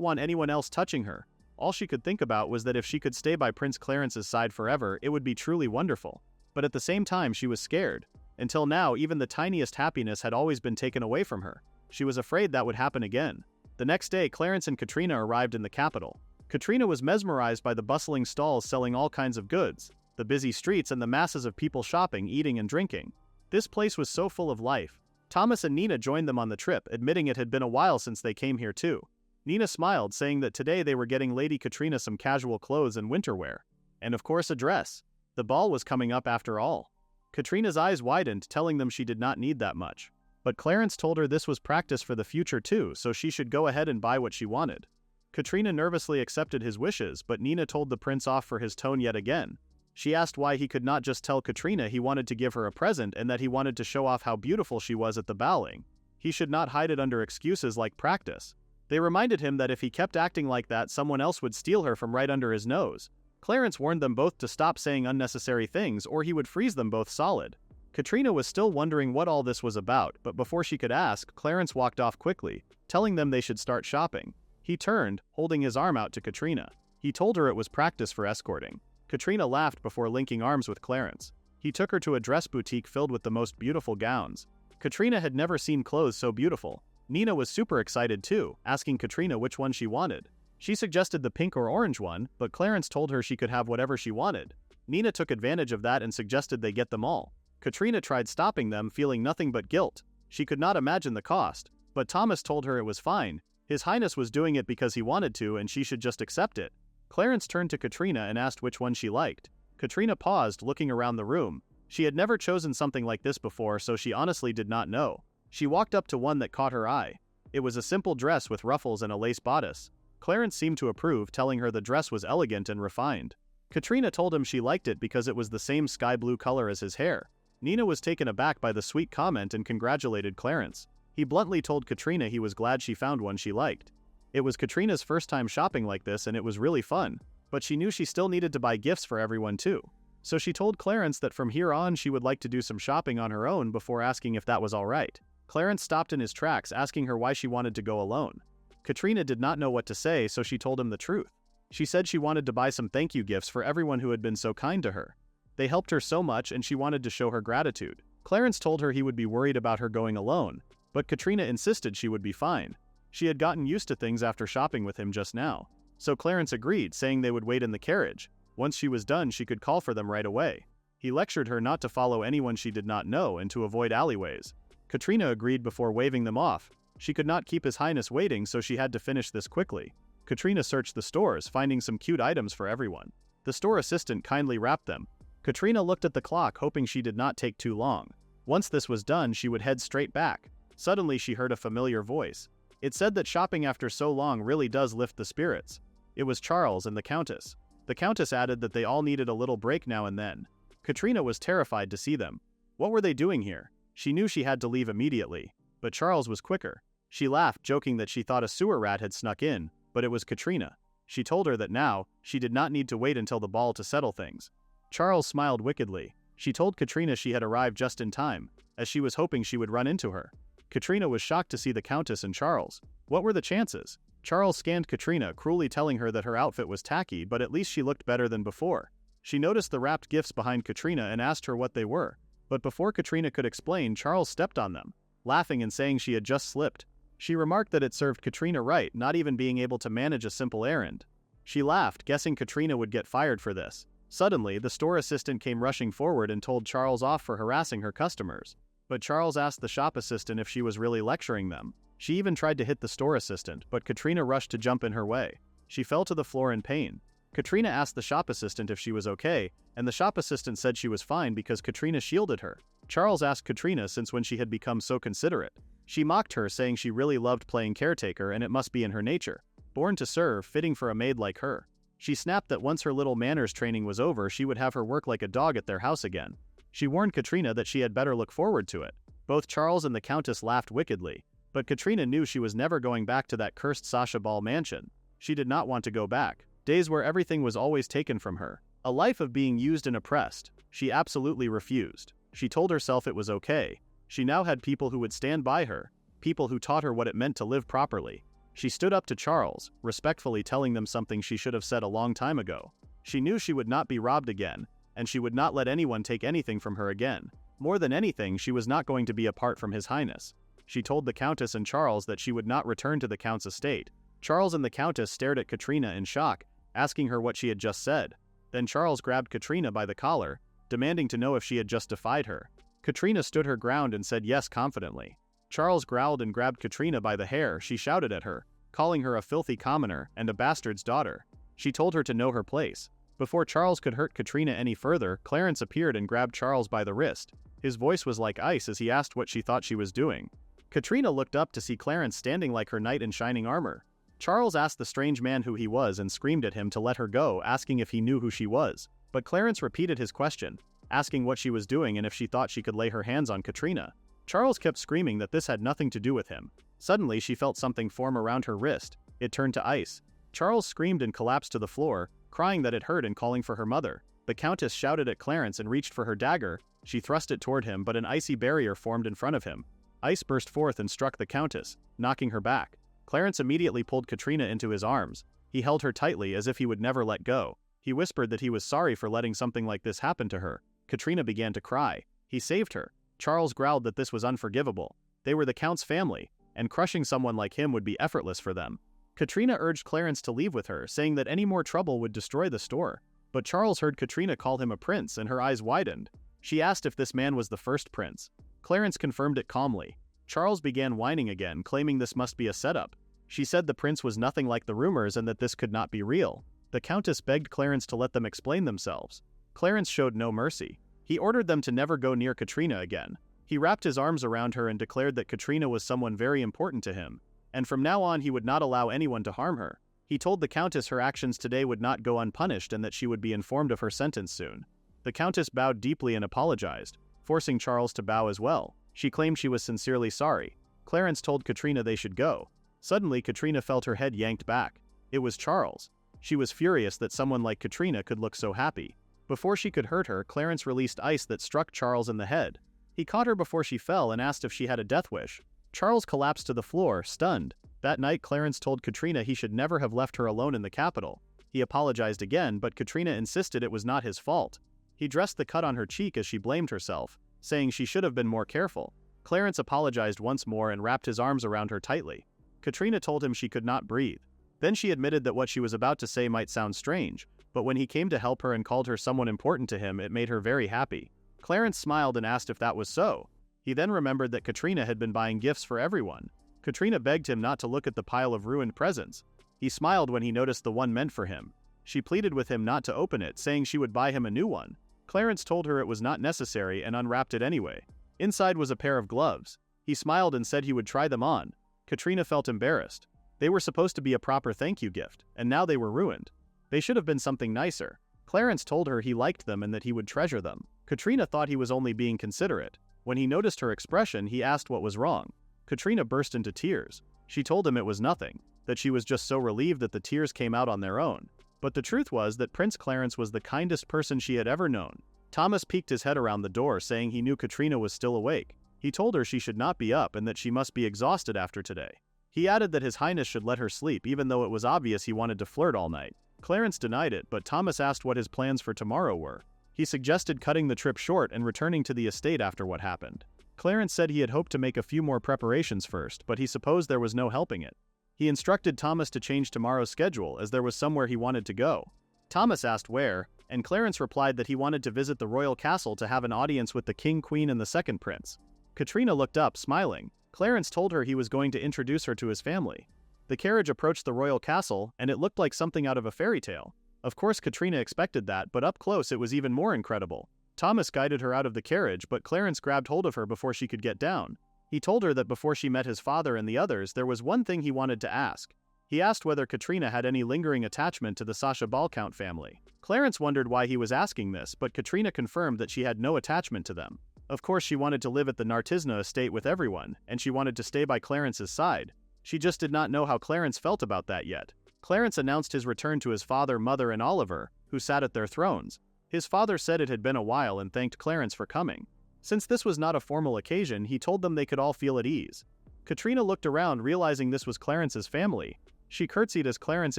Speaker 1: want anyone else touching her. All she could think about was that if she could stay by Prince Clarence's side forever, it would be truly wonderful. But at the same time, she was scared. Until now, even the tiniest happiness had always been taken away from her. She was afraid that would happen again. The next day, Clarence and Katrina arrived in the capital. Katrina was mesmerized by the bustling stalls selling all kinds of goods, the busy streets, and the masses of people shopping, eating, and drinking. This place was so full of life. Thomas and Nina joined them on the trip, admitting it had been a while since they came here too. Nina smiled, saying that today they were getting Lady Katrina some casual clothes and winter wear. And of course a dress. The ball was coming up after all. Katrina's eyes widened, telling them she did not need that much. But Clarence told her this was practice for the future too, so she should go ahead and buy what she wanted. Katrina nervously accepted his wishes, but Nina told the prince off for his tone yet again. She asked why he could not just tell Katrina he wanted to give her a present and that he wanted to show off how beautiful she was at the bowling. He should not hide it under excuses like practice. They reminded him that if he kept acting like that, someone else would steal her from right under his nose. Clarence warned them both to stop saying unnecessary things or he would freeze them both solid. Katrina was still wondering what all this was about, but before she could ask, Clarence walked off quickly, telling them they should start shopping. He turned, holding his arm out to Katrina. He told her it was practice for escorting. Katrina laughed before linking arms with Clarence. He took her to a dress boutique filled with the most beautiful gowns. Katrina had never seen clothes so beautiful. Nina was super excited too, asking Katrina which one she wanted. She suggested the pink or orange one, but Clarence told her she could have whatever she wanted. Nina took advantage of that and suggested they get them all. Katrina tried stopping them, feeling nothing but guilt. She could not imagine the cost, but Thomas told her it was fine. His Highness was doing it because he wanted to and she should just accept it. Clarence turned to Katrina and asked which one she liked. Katrina paused, looking around the room. She had never chosen something like this before, so she honestly did not know. She walked up to one that caught her eye. It was a simple dress with ruffles and a lace bodice. Clarence seemed to approve, telling her the dress was elegant and refined. Katrina told him she liked it because it was the same sky blue color as his hair. Nina was taken aback by the sweet comment and congratulated Clarence. He bluntly told Katrina he was glad she found one she liked. It was Katrina's first time shopping like this and it was really fun, but she knew she still needed to buy gifts for everyone too. So she told Clarence that from here on she would like to do some shopping on her own before asking if that was alright. Clarence stopped in his tracks, asking her why she wanted to go alone. Katrina did not know what to say, so she told him the truth. She said she wanted to buy some thank you gifts for everyone who had been so kind to her. They helped her so much and she wanted to show her gratitude. Clarence told her he would be worried about her going alone, but Katrina insisted she would be fine. She had gotten used to things after shopping with him just now. So Clarence agreed, saying they would wait in the carriage. Once she was done, she could call for them right away. He lectured her not to follow anyone she did not know and to avoid alleyways. Katrina agreed before waving them off. She could not keep His Highness waiting, so she had to finish this quickly. Katrina searched the stores, finding some cute items for everyone. The store assistant kindly wrapped them. Katrina looked at the clock, hoping she did not take too long. Once this was done, she would head straight back. Suddenly she heard a familiar voice. It said that shopping after so long really does lift the spirits. It was Charles and the Countess. The Countess added that they all needed a little break now and then. Katrina was terrified to see them. What were they doing here? She knew she had to leave immediately. But Charles was quicker. She laughed, joking that she thought a sewer rat had snuck in, but it was Katrina. She told her that now, she did not need to wait until the ball to settle things. Charles smiled wickedly. She told Katrina she had arrived just in time, as she was hoping she would run into her. Katrina was shocked to see the Countess and Charles. What were the chances? Charles scanned Katrina, cruelly telling her that her outfit was tacky, but at least she looked better than before. She noticed the wrapped gifts behind Katrina and asked her what they were. But before Katrina could explain, Charles stepped on them, laughing and saying she had just slipped. She remarked that it served Katrina right, not even being able to manage a simple errand. She laughed, guessing Katrina would get fired for this. Suddenly, the store assistant came rushing forward and told Charles off for harassing her customers. But Charles asked the shop assistant if she was really lecturing them. She even tried to hit the store assistant, but Katrina rushed to jump in her way. She fell to the floor in pain. Katrina asked the shop assistant if she was okay, and the shop assistant said she was fine because Katrina shielded her. Charles asked Katrina since when she had become so considerate. She mocked her, saying she really loved playing caretaker and it must be in her nature. Born to serve, fitting for a maid like her. She snapped that once her little manners training was over, she would have her work like a dog at their house again. She warned Katrina that she had better look forward to it. Both Charles and the Countess laughed wickedly, but Katrina knew she was never going back to that cursed Sacha Ball mansion. She did not want to go back. Days where everything was always taken from her. A life of being used and oppressed. She absolutely refused. She told herself it was okay. She now had people who would stand by her, people who taught her what it meant to live properly. She stood up to Charles, respectfully telling them something she should have said a long time ago. She knew she would not be robbed again, and she would not let anyone take anything from her again. More than anything, she was not going to be apart from His Highness. She told the Countess and Charles that she would not return to the Count's estate. Charles and the Countess stared at Katrina in shock, asking her what she had just said. Then Charles grabbed Katrina by the collar, demanding to know if she had just defied her. Katrina stood her ground and said yes confidently. Charles growled and grabbed Katrina by the hair. She shouted at her, calling her a filthy commoner and a bastard's daughter. She told her to know her place. Before Charles could hurt Katrina any further, Clarence appeared and grabbed Charles by the wrist. His voice was like ice as he asked what she thought she was doing. Katrina looked up to see Clarence standing like her knight in shining armor. Charles asked the strange man who he was and screamed at him to let her go, asking if he knew who she was. But Clarence repeated his question, asking what she was doing and if she thought she could lay her hands on Katrina. Charles kept screaming that this had nothing to do with him. Suddenly she felt something form around her wrist. It turned to ice. Charles screamed and collapsed to the floor, crying that it hurt and calling for her mother. The Countess shouted at Clarence and reached for her dagger. She thrust it toward him, but an icy barrier formed in front of him. Ice burst forth and struck the Countess, knocking her back. Clarence immediately pulled Katrina into his arms. He held her tightly as if he would never let go. He whispered that he was sorry for letting something like this happen to her. Katrina began to cry. He saved her. Charles growled that this was unforgivable. They were the Count's family, and crushing someone like him would be effortless for them. Katrina urged Clarence to leave with her, saying that any more trouble would destroy the store. But Charles heard Katrina call him a prince and her eyes widened. She asked if this man was the first prince. Clarence confirmed it calmly. Charles began whining again, claiming this must be a setup. She said the prince was nothing like the rumors and that this could not be real. The Countess begged Clarence to let them explain themselves. Clarence showed no mercy. He ordered them to never go near Katrina again. He wrapped his arms around her and declared that Katrina was someone very important to him, and from now on he would not allow anyone to harm her. He told the Countess her actions today would not go unpunished and that she would be informed of her sentence soon. The Countess bowed deeply and apologized, forcing Charles to bow as well. She claimed she was sincerely sorry. Clarence told Katrina they should go. Suddenly Katrina felt her head yanked back. It was Charles. She was furious that someone like Katrina could look so happy. Before she could hurt her, Clarence released ice that struck Charles in the head. He caught her before she fell and asked if she had a death wish. Charles collapsed to the floor, stunned. That night Clarence told Katrina he should never have left her alone in the capital. He apologized again, but Katrina insisted it was not his fault. He dressed the cut on her cheek as she blamed herself, saying she should have been more careful. Clarence apologized once more and wrapped his arms around her tightly. Katrina told him she could not breathe. Then she admitted that what she was about to say might sound strange, but when he came to help her and called her someone important to him, it made her very happy. Clarence smiled and asked if that was so. He then remembered that Katrina had been buying gifts for everyone. Katrina begged him not to look at the pile of ruined presents. He smiled when he noticed the one meant for him. She pleaded with him not to open it, saying she would buy him a new one. Clarence told her it was not necessary and unwrapped it anyway. Inside was a pair of gloves. He smiled and said he would try them on. Katrina felt embarrassed. They were supposed to be a proper thank you gift, and now they were ruined. They should have been something nicer. Clarence told her he liked them and that he would treasure them. Katrina thought he was only being considerate. When he noticed her expression, he asked what was wrong. Katrina burst into tears. She told him it was nothing, that she was just so relieved that the tears came out on their own. But the truth was that Prince Clarence was the kindest person she had ever known. Thomas peeked his head around the door, saying he knew Katrina was still awake. He told her she should not be up and that she must be exhausted after today. He added that His Highness should let her sleep, even though it was obvious he wanted to flirt all night. Clarence denied it, but Thomas asked what his plans for tomorrow were. He suggested cutting the trip short and returning to the estate after what happened. Clarence said he had hoped to make a few more preparations first, but he supposed there was no helping it. He instructed Thomas to change tomorrow's schedule, as there was somewhere he wanted to go. Thomas asked where, and Clarence replied that he wanted to visit the royal castle to have an audience with the king, queen, and the second prince. Katrina looked up, smiling. Clarence told her he was going to introduce her to his family. The carriage approached the royal castle, and it looked like something out of a fairy tale. Of course, Katrina expected that, but up close it was even more incredible. Thomas guided her out of the carriage, but Clarence grabbed hold of her before she could get down. He told her that before she met his father and the others, there was one thing he wanted to ask. He asked whether Katrina had any lingering attachment to the Sasha Balcount family. Clarence wondered why he was asking this, but Katrina confirmed that she had no attachment to them. Of course, she wanted to live at the Nartisna estate with everyone, and she wanted to stay by Clarence's side. She just did not know how Clarence felt about that yet. Clarence announced his return to his father, mother, and Oliver, who sat at their thrones. His father said it had been a while and thanked Clarence for coming. Since this was not a formal occasion, he told them they could all feel at ease. Katrina looked around, realizing this was Clarence's family. She curtsied as Clarence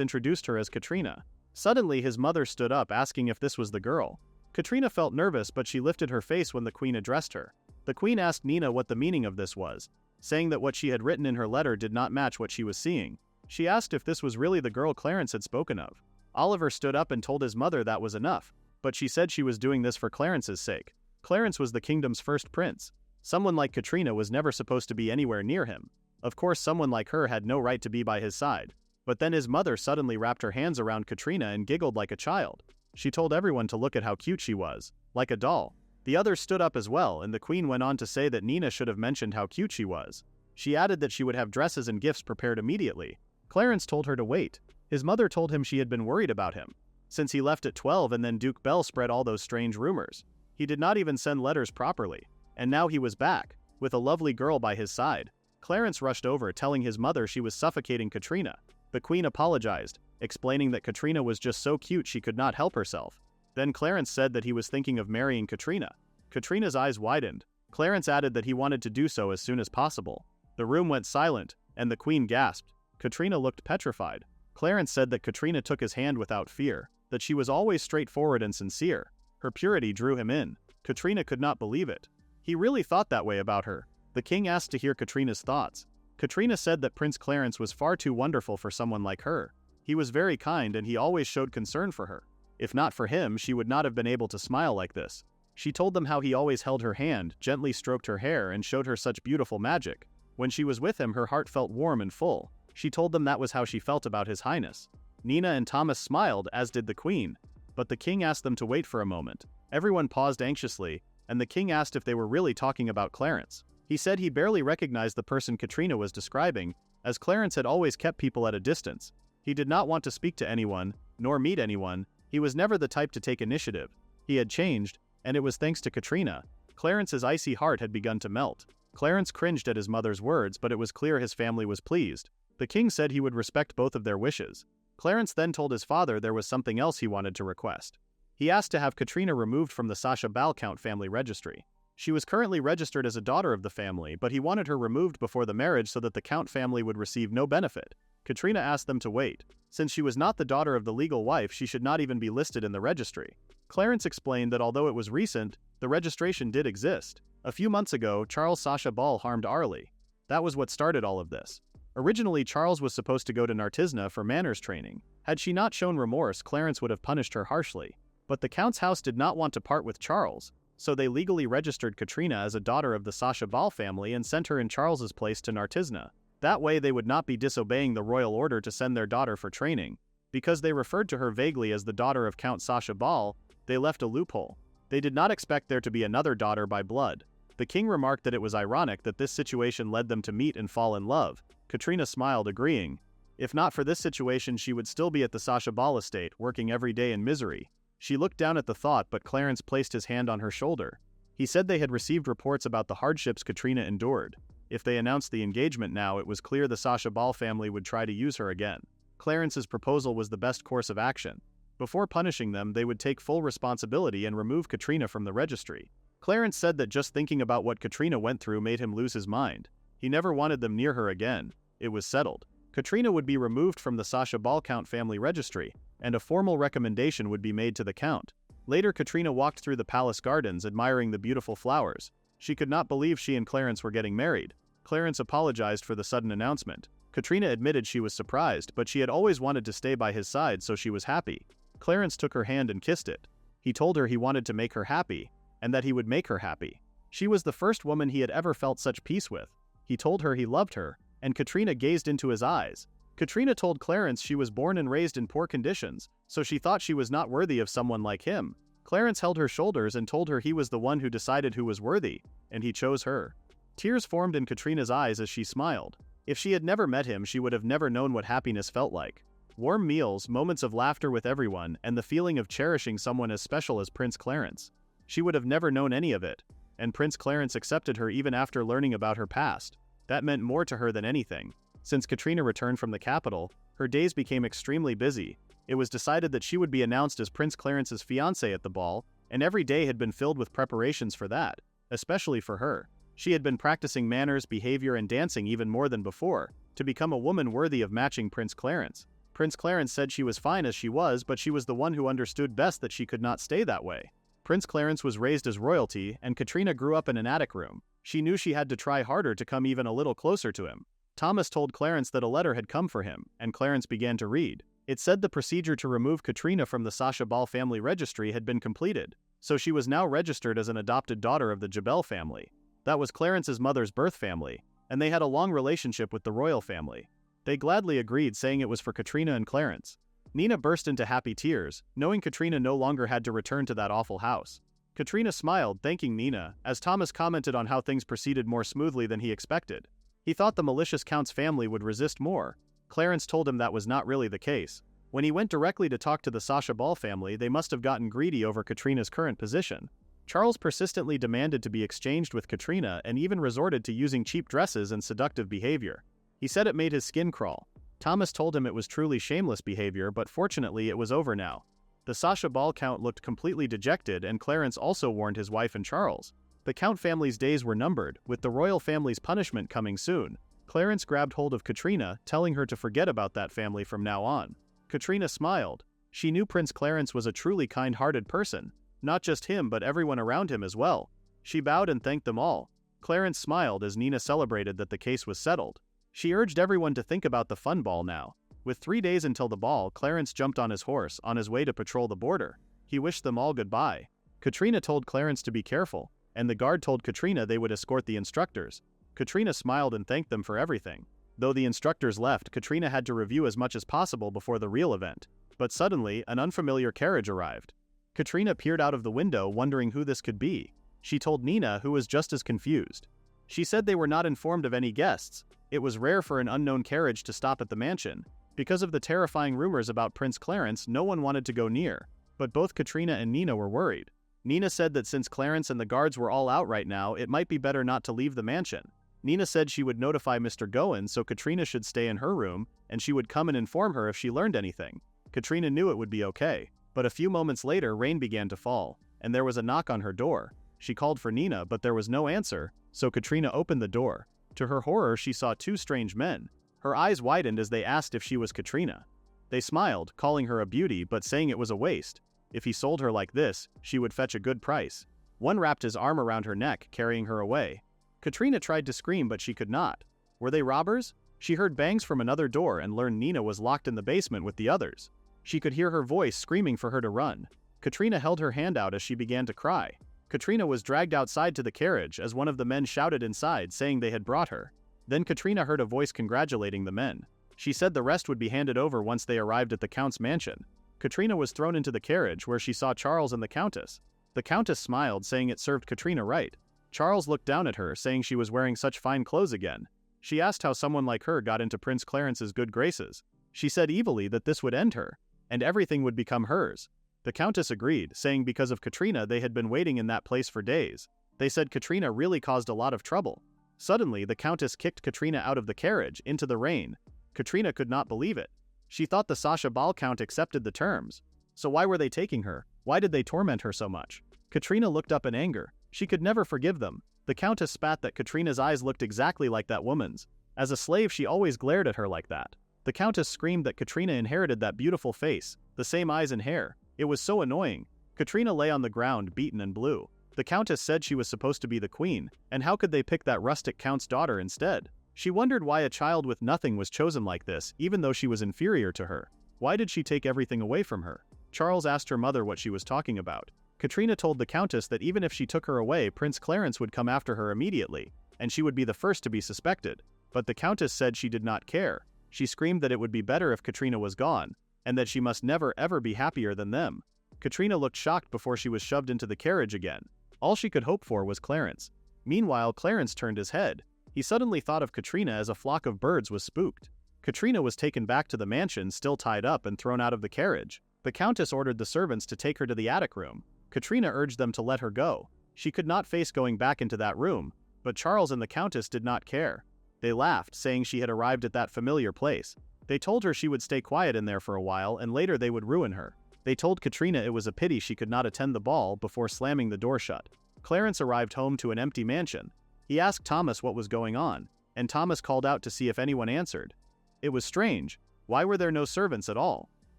Speaker 1: introduced her as Katrina. Suddenly, his mother stood up, asking if this was the girl. Katrina felt nervous, but she lifted her face when the queen addressed her. The queen asked Nina what the meaning of this was, saying that what she had written in her letter did not match what she was seeing. She asked if this was really the girl Clarence had spoken of. Oliver stood up and told his mother that was enough, but she said she was doing this for Clarence's sake. Clarence was the kingdom's first prince. Someone like Katrina was never supposed to be anywhere near him. Of course, someone like her had no right to be by his side. But then his mother suddenly wrapped her hands around Katrina and giggled like a child. She told everyone to look at how cute she was, like a doll. The others stood up as well, and the queen went on to say that Nina should have mentioned how cute she was. She added that she would have dresses and gifts prepared immediately. Clarence told her to wait. His mother told him she had been worried about him, since he left at 12 and then Duke Bell spread all those strange rumors. He did not even send letters properly, and now he was back, with a lovely girl by his side. Clarence rushed over, telling his mother she was suffocating Katrina. The queen apologized, explaining that Katrina was just so cute she could not help herself. Then Clarence said that he was thinking of marrying Katrina. Katrina's eyes widened. Clarence added that he wanted to do so as soon as possible. The room went silent, and the queen gasped. Katrina looked petrified. Clarence said that Katrina took his hand without fear, that she was always straightforward and sincere. Her purity drew him in. Katrina could not believe it. He really thought that way about her. The king asked to hear Katrina's thoughts. Katrina said that Prince Clarence was far too wonderful for someone like her. He was very kind and he always showed concern for her. If not for him, she would not have been able to smile like this. She told them how he always held her hand, gently stroked her hair, and showed her such beautiful magic. When she was with him, her heart felt warm and full. She told them that was how she felt about His Highness. Nina and Thomas smiled, as did the queen. But the king asked them to wait for a moment. Everyone paused anxiously, and the king asked if they were really talking about Clarence. He said he barely recognized the person Katrina was describing, as Clarence had always kept people at a distance. He did not want to speak to anyone, nor meet anyone. He was never the type to take initiative. He had changed, and it was thanks to Katrina. Clarence's icy heart had begun to melt. Clarence cringed at his mother's words, but it was clear his family was pleased. The king said he would respect both of their wishes. Clarence then told his father there was something else he wanted to request. He asked to have Katrina removed from the Sasha Balcount family registry. She was currently registered as a daughter of the family, but he wanted her removed before the marriage so that the Count family would receive no benefit. Katrina asked them to wait. Since she was not the daughter of the legal wife, she should not even be listed in the registry. Clarence explained that although it was recent, the registration did exist. A few months ago, Charles Sasha Ball harmed Arlie. That was what started all of this. Originally, Charles was supposed to go to Nartisna for manners training. Had she not shown remorse, Clarence would have punished her harshly. But the Count's house did not want to part with Charles. so they legally registered Katrina as a daughter of the Sacha Ball family and sent her in Charles's place to Nartisna. That way they would not be disobeying the royal order to send their daughter for training. Because they referred to her vaguely as the daughter of Count Sacha Ball, they left a loophole. They did not expect there to be another daughter by blood. The king remarked that it was ironic that this situation led them to meet and fall in love. Katrina smiled, agreeing. If not for this situation, she would still be at the Sacha Ball estate, working every day in misery. She looked down at the thought, but Clarence placed his hand on her shoulder. He said they had received reports about the hardships Katrina endured. If they announced the engagement now, it was clear the Sacha Ball family would try to use her again. Clarence's proposal was the best course of action. Before punishing them, they would take full responsibility and remove Katrina from the registry. Clarence said that just thinking about what Katrina went through made him lose his mind. He never wanted them near her again. It was settled. Katrina would be removed from the Sacha Ball Count family registry, and a formal recommendation would be made to the Count. Later, Katrina walked through the palace gardens admiring the beautiful flowers. She could not believe she and Clarence were getting married. Clarence apologized for the sudden announcement. Katrina admitted she was surprised, but she had always wanted to stay by his side, so she was happy. Clarence took her hand and kissed it. He told her he wanted to make her happy, and that he would make her happy. She was the first woman he had ever felt such peace with. He told her he loved her, and Katrina gazed into his eyes. Katrina told Clarence she was born and raised in poor conditions, so she thought she was not worthy of someone like him. Clarence held her shoulders and told her he was the one who decided who was worthy, and he chose her. Tears formed in Katrina's eyes as she smiled. If she had never met him, she would have never known what happiness felt like. Warm meals, moments of laughter with everyone, and the feeling of cherishing someone as special as Prince Clarence. She would have never known any of it, and Prince Clarence accepted her even after learning about her past. That meant more to her than anything. Since Katrina returned from the capital, her days became extremely busy. It was decided that she would be announced as Prince Clarence's fiancée at the ball, and every day had been filled with preparations for that, especially for her. She had been practicing manners, behavior, and dancing even more than before, to become a woman worthy of matching Prince Clarence. Prince Clarence said she was fine as she was, but she was the one who understood best that she could not stay that way. Prince Clarence was raised as royalty, and Katrina grew up in an attic room. She knew she had to try harder to come even a little closer to him. Thomas told Clarence that a letter had come for him, and Clarence began to read. It said the procedure to remove Katrina from the Sacha Ball family registry had been completed, so she was now registered as an adopted daughter of the Jebel family. That was Clarence's mother's birth family, and they had a long relationship with the royal family. They gladly agreed, saying it was for Katrina and Clarence. Nina burst into happy tears, knowing Katrina no longer had to return to that awful house. Katrina smiled, thanking Nina, as Thomas commented on how things proceeded more smoothly than he expected. He thought the malicious Count's family would resist more. Clarence told him that was not really the case. When he went directly to talk to the Sacha Ball family, they must have gotten greedy over Katrina's current position. Charles persistently demanded to be exchanged with Katrina and even resorted to using cheap dresses and seductive behavior. He said it made his skin crawl. Thomas told him it was truly shameless behavior, but fortunately it was over now. The Sacha Ball Count looked completely dejected, and Clarence also warned his wife and Charles. The Count family's days were numbered, with the royal family's punishment coming soon. Clarence grabbed hold of Katrina, telling her to forget about that family from now on. Katrina smiled. She knew Prince Clarence was a truly kind-hearted person. Not just him, but everyone around him as well. She bowed and thanked them all. Clarence smiled as Nina celebrated that the case was settled. She urged everyone to think about the fun ball now. With 3 days until the ball, Clarence jumped on his horse on his way to patrol the border. He wished them all goodbye. Katrina told Clarence to be careful, and the guard told Katrina they would escort the instructors. Katrina smiled and thanked them for everything. Though the instructors left, Katrina had to review as much as possible before the real event. But suddenly, an unfamiliar carriage arrived. Katrina peered out of the window, wondering who this could be. She told Nina, who was just as confused. She said they were not informed of any guests. It was rare for an unknown carriage to stop at the mansion. Because of the terrifying rumors about Prince Clarence, no one wanted to go near. But both Katrina and Nina were worried. Nina said that since Clarence and the guards were all out right now, it might be better not to leave the mansion. Nina said she would notify Mr. Gowan, so Katrina should stay in her room, and she would come and inform her if she learned anything. Katrina knew it would be okay. But a few moments later, rain began to fall, and there was a knock on her door. She called for Nina, but there was no answer, so Katrina opened the door. To her horror, she saw 2 strange men. Her eyes widened as they asked if she was Katrina. They smiled, calling her a beauty but saying it was a waste. If he sold her like this, she would fetch a good price. One wrapped his arm around her neck, carrying her away. Katrina tried to scream, but she could not. Were they robbers? She heard bangs from another door and learned Nina was locked in the basement with the others. She could hear her voice screaming for her to run. Katrina held her hand out as she began to cry. Katrina was dragged outside to the carriage as one of the men shouted inside saying they had brought her. Then Katrina heard a voice congratulating the men. She said the rest would be handed over once they arrived at the Count's mansion. Katrina was thrown into the carriage where she saw Charles and the Countess. The Countess smiled, saying it served Katrina right. Charles looked down at her, saying she was wearing such fine clothes again. She asked how someone like her got into Prince Clarence's good graces. She said evilly that this would end her, and everything would become hers. The Countess agreed, saying because of Katrina they had been waiting in that place for days. They said Katrina really caused a lot of trouble. Suddenly, the Countess kicked Katrina out of the carriage, into the rain. Katrina could not believe it. She thought the Sasha Count accepted the terms. So why were they taking her? Why did they torment her so much? Katrina looked up in anger. She could never forgive them. The Countess spat that Katrina's eyes looked exactly like that woman's. As a slave she always glared at her like that. The Countess screamed that Katrina inherited that beautiful face, the same eyes and hair. It was so annoying. Katrina lay on the ground, beaten and blue. The Countess said she was supposed to be the queen, and how could they pick that rustic count's daughter instead? She wondered why a child with nothing was chosen like this, even though she was inferior to her. Why did she take everything away from her? Charles asked her mother what she was talking about. Katrina told the Countess that even if she took her away, Prince Clarence would come after her immediately, and she would be the first to be suspected. But the Countess said she did not care. She screamed that it would be better if Katrina was gone, and that she must never ever be happier than them. Katrina looked shocked before she was shoved into the carriage again. All she could hope for was Clarence. Meanwhile, Clarence turned his head. He suddenly thought of Katrina as a flock of birds was spooked. Katrina was taken back to the mansion, still tied up, and thrown out of the carriage. The Countess ordered the servants to take her to the attic room. Katrina urged them to let her go. She could not face going back into that room, but Charles and the Countess did not care. They laughed, saying she had arrived at that familiar place. They told her she would stay quiet in there for a while and later they would ruin her. They told Katrina it was a pity she could not attend the ball before slamming the door shut. Clarence arrived home to an empty mansion. He asked Thomas what was going on, and Thomas called out to see if anyone answered. It was strange. Why were there no servants at all?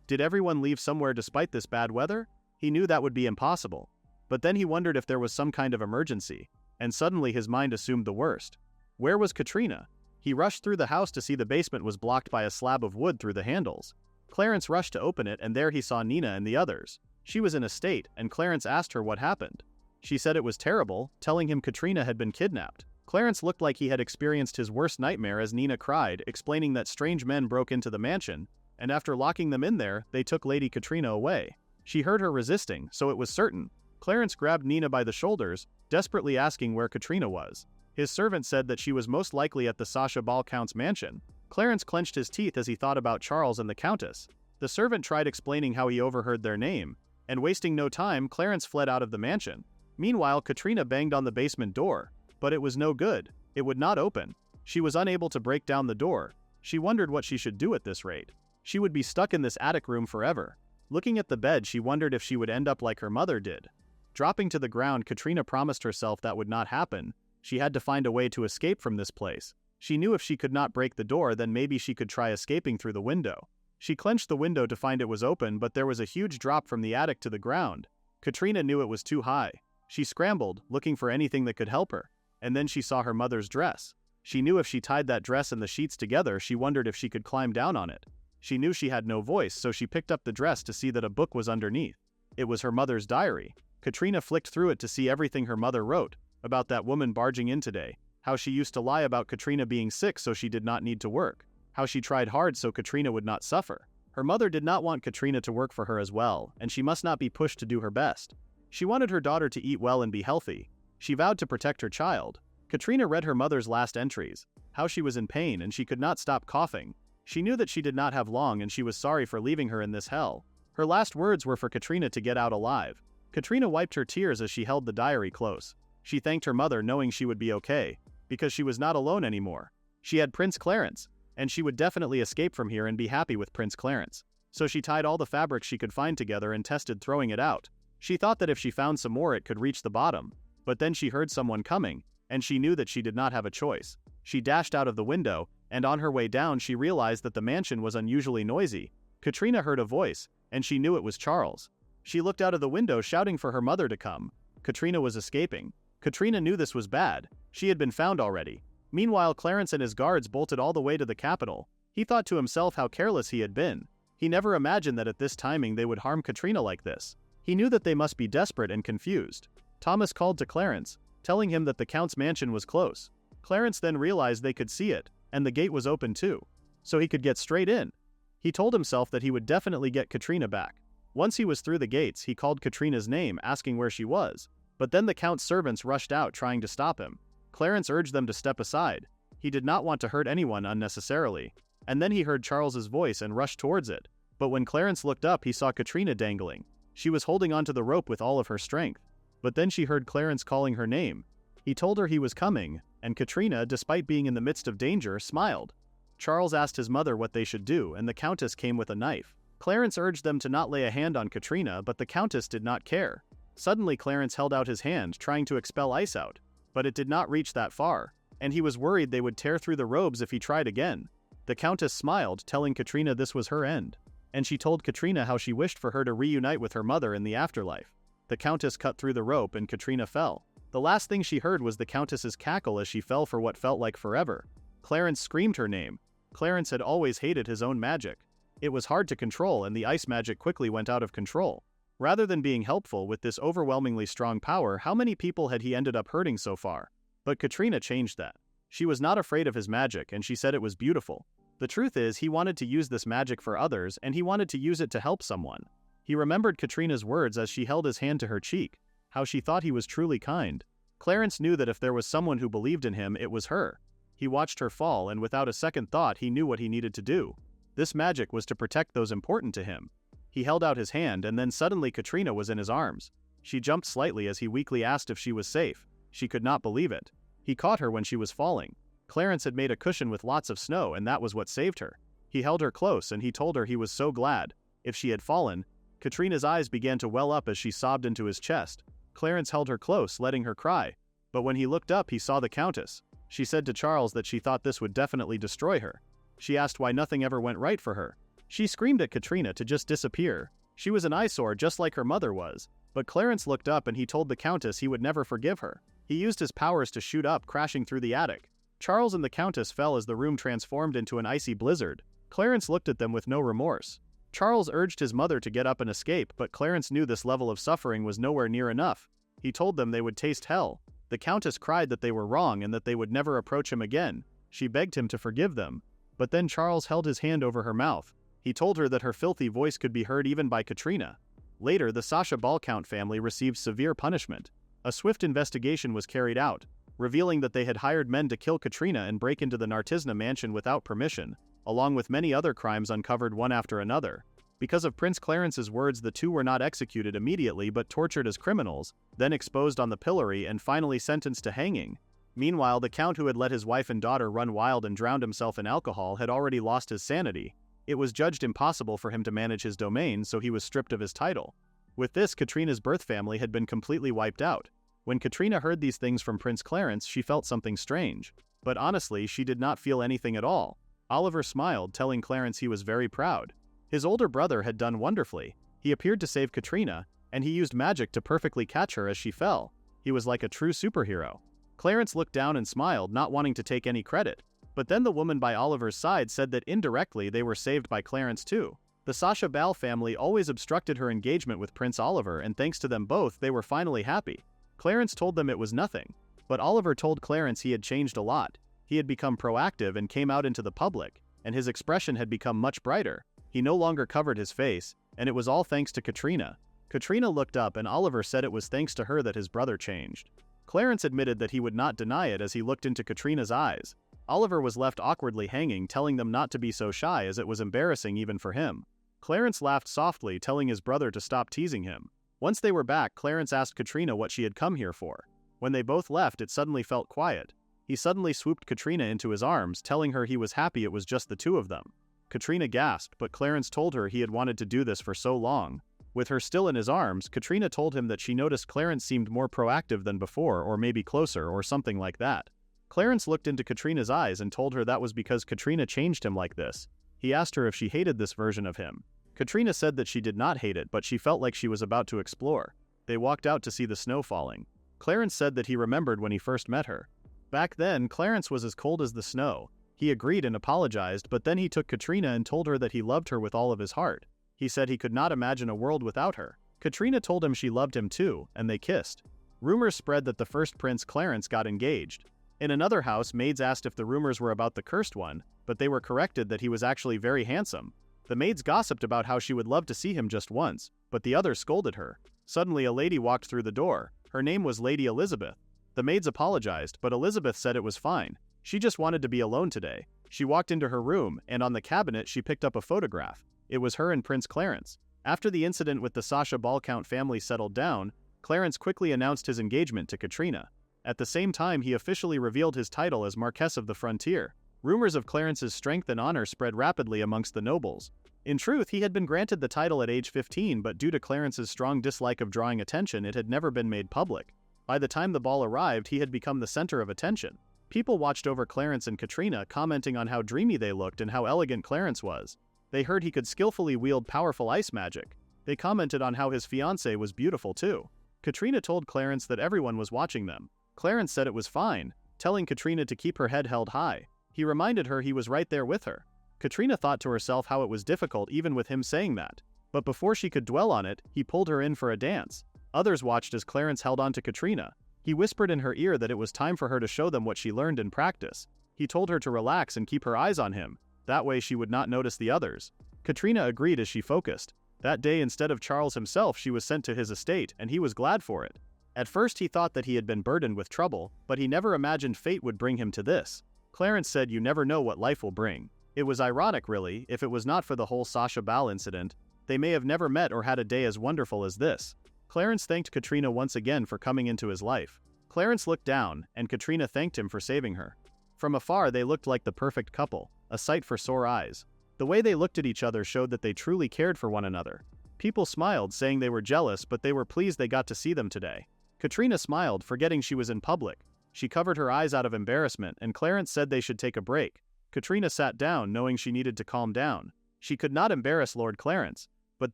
Speaker 1: Did everyone leave somewhere despite this bad weather? He knew that would be impossible. But then he wondered if there was some kind of emergency, and suddenly his mind assumed the worst. Where was Katrina? He rushed through the house to see the basement was blocked by a slab of wood through the handles. Clarence rushed to open it, and there he saw Nina and the others. She was in a state, and Clarence asked her what happened. She said it was terrible, telling him Katrina had been kidnapped. Clarence looked like he had experienced his worst nightmare as Nina cried, explaining that strange men broke into the mansion, and after locking them in there, they took Lady Katrina away. She heard her resisting, so it was certain. Clarence grabbed Nina by the shoulders, desperately asking where Katrina was. His servant said that she was most likely at the Sasha Count's mansion. Clarence clenched his teeth as he thought about Charles and the Countess. The servant tried explaining how he overheard their name, and wasting no time, Clarence fled out of the mansion. Meanwhile, Katrina banged on the basement door, but it was no good. It would not open. She was unable to break down the door. She wondered what she should do at this rate. She would be stuck in this attic room forever. Looking at the bed, she wondered if she would end up like her mother did. Dropping to the ground, Katrina promised herself that would not happen. She had to find a way to escape from this place. She knew if she could not break the door, then maybe she could try escaping through the window. She clenched the window to find it was open, but there was a huge drop from the attic to the ground. Katrina knew it was too high. She scrambled, looking for anything that could help her, and then she saw her mother's dress. She knew if she tied that dress and the sheets together, she wondered if she could climb down on it. She knew she had no voice, so she picked up the dress to see that a book was underneath. It was her mother's diary. Katrina flicked through it to see everything her mother wrote, about that woman barging in today, how she used to lie about Katrina being sick so she did not need to work, how she tried hard so Katrina would not suffer. Her mother did not want Katrina to work for her as well, and she must not be pushed to do her best. She wanted her daughter to eat well and be healthy. She vowed to protect her child. Katrina read her mother's last entries, how she was in pain and she could not stop coughing. She knew that she did not have long and she was sorry for leaving her in this hell. Her last words were for Katrina to get out alive. Katrina wiped her tears as she held the diary close. She thanked her mother knowing she would be okay, because she was not alone anymore. She had Prince Clarence, and she would definitely escape from here and be happy with Prince Clarence. So she tied all the fabric she could find together and tested throwing it out. She thought that if she found some more it could reach the bottom, but then she heard someone coming, and she knew that she did not have a choice. She dashed out of the window, and on her way down she realized that the mansion was unusually noisy. Katrina heard a voice, and she knew it was Charles. She looked out of the window shouting for her mother to come. Katrina was escaping. Katrina knew this was bad. She had been found already. Meanwhile, Clarence and his guards bolted all the way to the capital. He thought to himself how careless he had been. He never imagined that at this timing they would harm Katrina like this. He knew that they must be desperate and confused. Thomas called to Clarence, telling him that the Count's mansion was close. Clarence then realized they could see it, and the gate was open too, so he could get straight in. He told himself that he would definitely get Katrina back. Once he was through the gates, he called Katrina's name, asking where she was, but then the Count's servants rushed out trying to stop him. Clarence urged them to step aside. He did not want to hurt anyone unnecessarily, and then he heard Charles's voice and rushed towards it. But when Clarence looked up, he saw Katrina dangling. She was holding onto the rope with all of her strength. But then she heard Clarence calling her name. He told her he was coming, and Katrina, despite being in the midst of danger, smiled. Charles asked his mother what they should do, and the Countess came with a knife. Clarence urged them to not lay a hand on Katrina, but the Countess did not care. Suddenly Clarence held out his hand, trying to expel ice out. But it did not reach that far, and he was worried they would tear through the robes if he tried again. The Countess smiled, telling Katrina this was her end. And she told Katrina how she wished for her to reunite with her mother in the afterlife. The Countess cut through the rope and Katrina fell. The last thing she heard was the Countess's cackle as she fell for what felt like forever. Clarence screamed her name. Clarence had always hated his own magic. It was hard to control, and the ice magic quickly went out of control. Rather than being helpful with this overwhelmingly strong power, how many people had he ended up hurting so far? But Katrina changed that. She was not afraid of his magic, and she said it was beautiful. The truth is, he wanted to use this magic for others, and he wanted to use it to help someone. He remembered Katrina's words as she held his hand to her cheek, how she thought he was truly kind. Clarence knew that if there was someone who believed in him, it was her. He watched her fall, and without a second thought, he knew what he needed to do. This magic was to protect those important to him. He held out his hand, and then suddenly Katrina was in his arms. She jumped slightly as he weakly asked if she was safe. She could not believe it. He caught her when she was falling. Clarence had made a cushion with lots of snow, and that was what saved her. He held her close, and he told her he was so glad. If she had fallen, Katrina's eyes began to well up as she sobbed into his chest. Clarence held her close, letting her cry. But when he looked up, he saw the Countess. She said to Charles that she thought this would definitely destroy her. She asked why nothing ever went right for her. She screamed at Katrina to just disappear. She was an eyesore just like her mother was. But Clarence looked up and he told the Countess he would never forgive her. He used his powers to shoot up, crashing through the attic. Charles and the Countess fell as the room transformed into an icy blizzard. Clarence looked at them with no remorse. Charles urged his mother to get up and escape, but Clarence knew this level of suffering was nowhere near enough. He told them they would taste hell. The Countess cried that they were wrong and that they would never approach him again. She begged him to forgive them. But then Charles held his hand over her mouth. He told her that her filthy voice could be heard even by Katrina. Later, the Sasha Balcount family received severe punishment. A swift investigation was carried out, revealing that they had hired men to kill Katrina and break into the Nartisna mansion without permission, along with many other crimes uncovered one after another. Because of Prince Clarence's words, the two were not executed immediately but tortured as criminals, then exposed on the pillory and finally sentenced to hanging. Meanwhile, the Count who had let his wife and daughter run wild and drowned himself in alcohol had already lost his sanity. It was judged impossible for him to manage his domain, so he was stripped of his title. With this, Katrina's birth family had been completely wiped out. When Katrina heard these things from Prince Clarence, she felt something strange. But honestly, she did not feel anything at all. Oliver smiled, telling Clarence he was very proud. His older brother had done wonderfully. He appeared to save Katrina, and he used magic to perfectly catch her as she fell. He was like a true superhero. Clarence looked down and smiled, not wanting to take any credit. But then the woman by Oliver's side said that indirectly they were saved by Clarence too. The Sasha Bal family always obstructed her engagement with Prince Oliver, and thanks to them both, they were finally happy. Clarence told them it was nothing. But Oliver told Clarence he had changed a lot. He had become proactive and came out into the public, and his expression had become much brighter. He no longer covered his face, and it was all thanks to Katrina. Katrina looked up and Oliver said it was thanks to her that his brother changed. Clarence admitted that he would not deny it as he looked into Katrina's eyes. Oliver was left awkwardly hanging, telling them not to be so shy as it was embarrassing even for him. Clarence laughed softly, telling his brother to stop teasing him. Once they were back, Clarence asked Katrina what she had come here for. When they both left, it suddenly felt quiet. He suddenly swooped Katrina into his arms, telling her he was happy it was just the two of them. Katrina gasped, but Clarence told her he had wanted to do this for so long. With her still in his arms, Katrina told him that she noticed Clarence seemed more proactive than before, or maybe closer, or something like that. Clarence looked into Katrina's eyes and told her that was because Katrina changed him like this. He asked her if she hated this version of him. Katrina said that she did not hate it, but she felt like she was about to explore. They walked out to see the snow falling. Clarence said that he remembered when he first met her. Back then, Clarence was as cold as the snow. He agreed and apologized, but then he took Katrina and told her that he loved her with all of his heart. He said he could not imagine a world without her. Katrina told him she loved him too, and they kissed. Rumors spread that the first prince, Clarence, got engaged. In another house, maids asked if the rumors were about the cursed one, but they were corrected that he was actually very handsome. The maids gossiped about how she would love to see him just once, but the others scolded her. Suddenly a lady walked through the door. Her name was Lady Elizabeth. The maids apologized, but Elizabeth said it was fine. She just wanted to be alone today. She walked into her room, and on the cabinet she picked up a photograph. It was her and Prince Clarence. After the incident with the Sacha Balcount family settled down, Clarence quickly announced his engagement to Katrina. At the same time, he officially revealed his title as Marquess of the Frontier. Rumors of Clarence's strength and honor spread rapidly amongst the nobles. In truth, he had been granted the title at age 15, but due to Clarence's strong dislike of drawing attention, it had never been made public. By the time the ball arrived, he had become the center of attention. People watched over Clarence and Katrina, commenting on how dreamy they looked and how elegant Clarence was. They heard he could skillfully wield powerful ice magic. They commented on how his fiancée was beautiful too. Katrina told Clarence that everyone was watching them. Clarence said it was fine, telling Katrina to keep her head held high. He reminded her he was right there with her. Katrina thought to herself how it was difficult even with him saying that. But before she could dwell on it, he pulled her in for a dance. Others watched as Clarence held on to Katrina. He whispered in her ear that it was time for her to show them what she learned in practice. He told her to relax and keep her eyes on him. That way she would not notice the others. Katrina agreed as she focused. That day, instead of Charles himself, she was sent to his estate, and he was glad for it. At first he thought that he had been burdened with trouble, but he never imagined fate would bring him to this. Clarence said, "You never know what life will bring." It was ironic, really. If it was not for the whole Sacha Bal incident, they may have never met or had a day as wonderful as this. Clarence thanked Katrina once again for coming into his life. Clarence looked down, and Katrina thanked him for saving her. From afar they looked like the perfect couple, a sight for sore eyes. The way they looked at each other showed that they truly cared for one another. People smiled, saying they were jealous, but they were pleased they got to see them today. Katrina smiled, forgetting she was in public. She covered her eyes out of embarrassment, and Clarence said they should take a break. Katrina sat down, knowing she needed to calm down. She could not embarrass Lord Clarence. But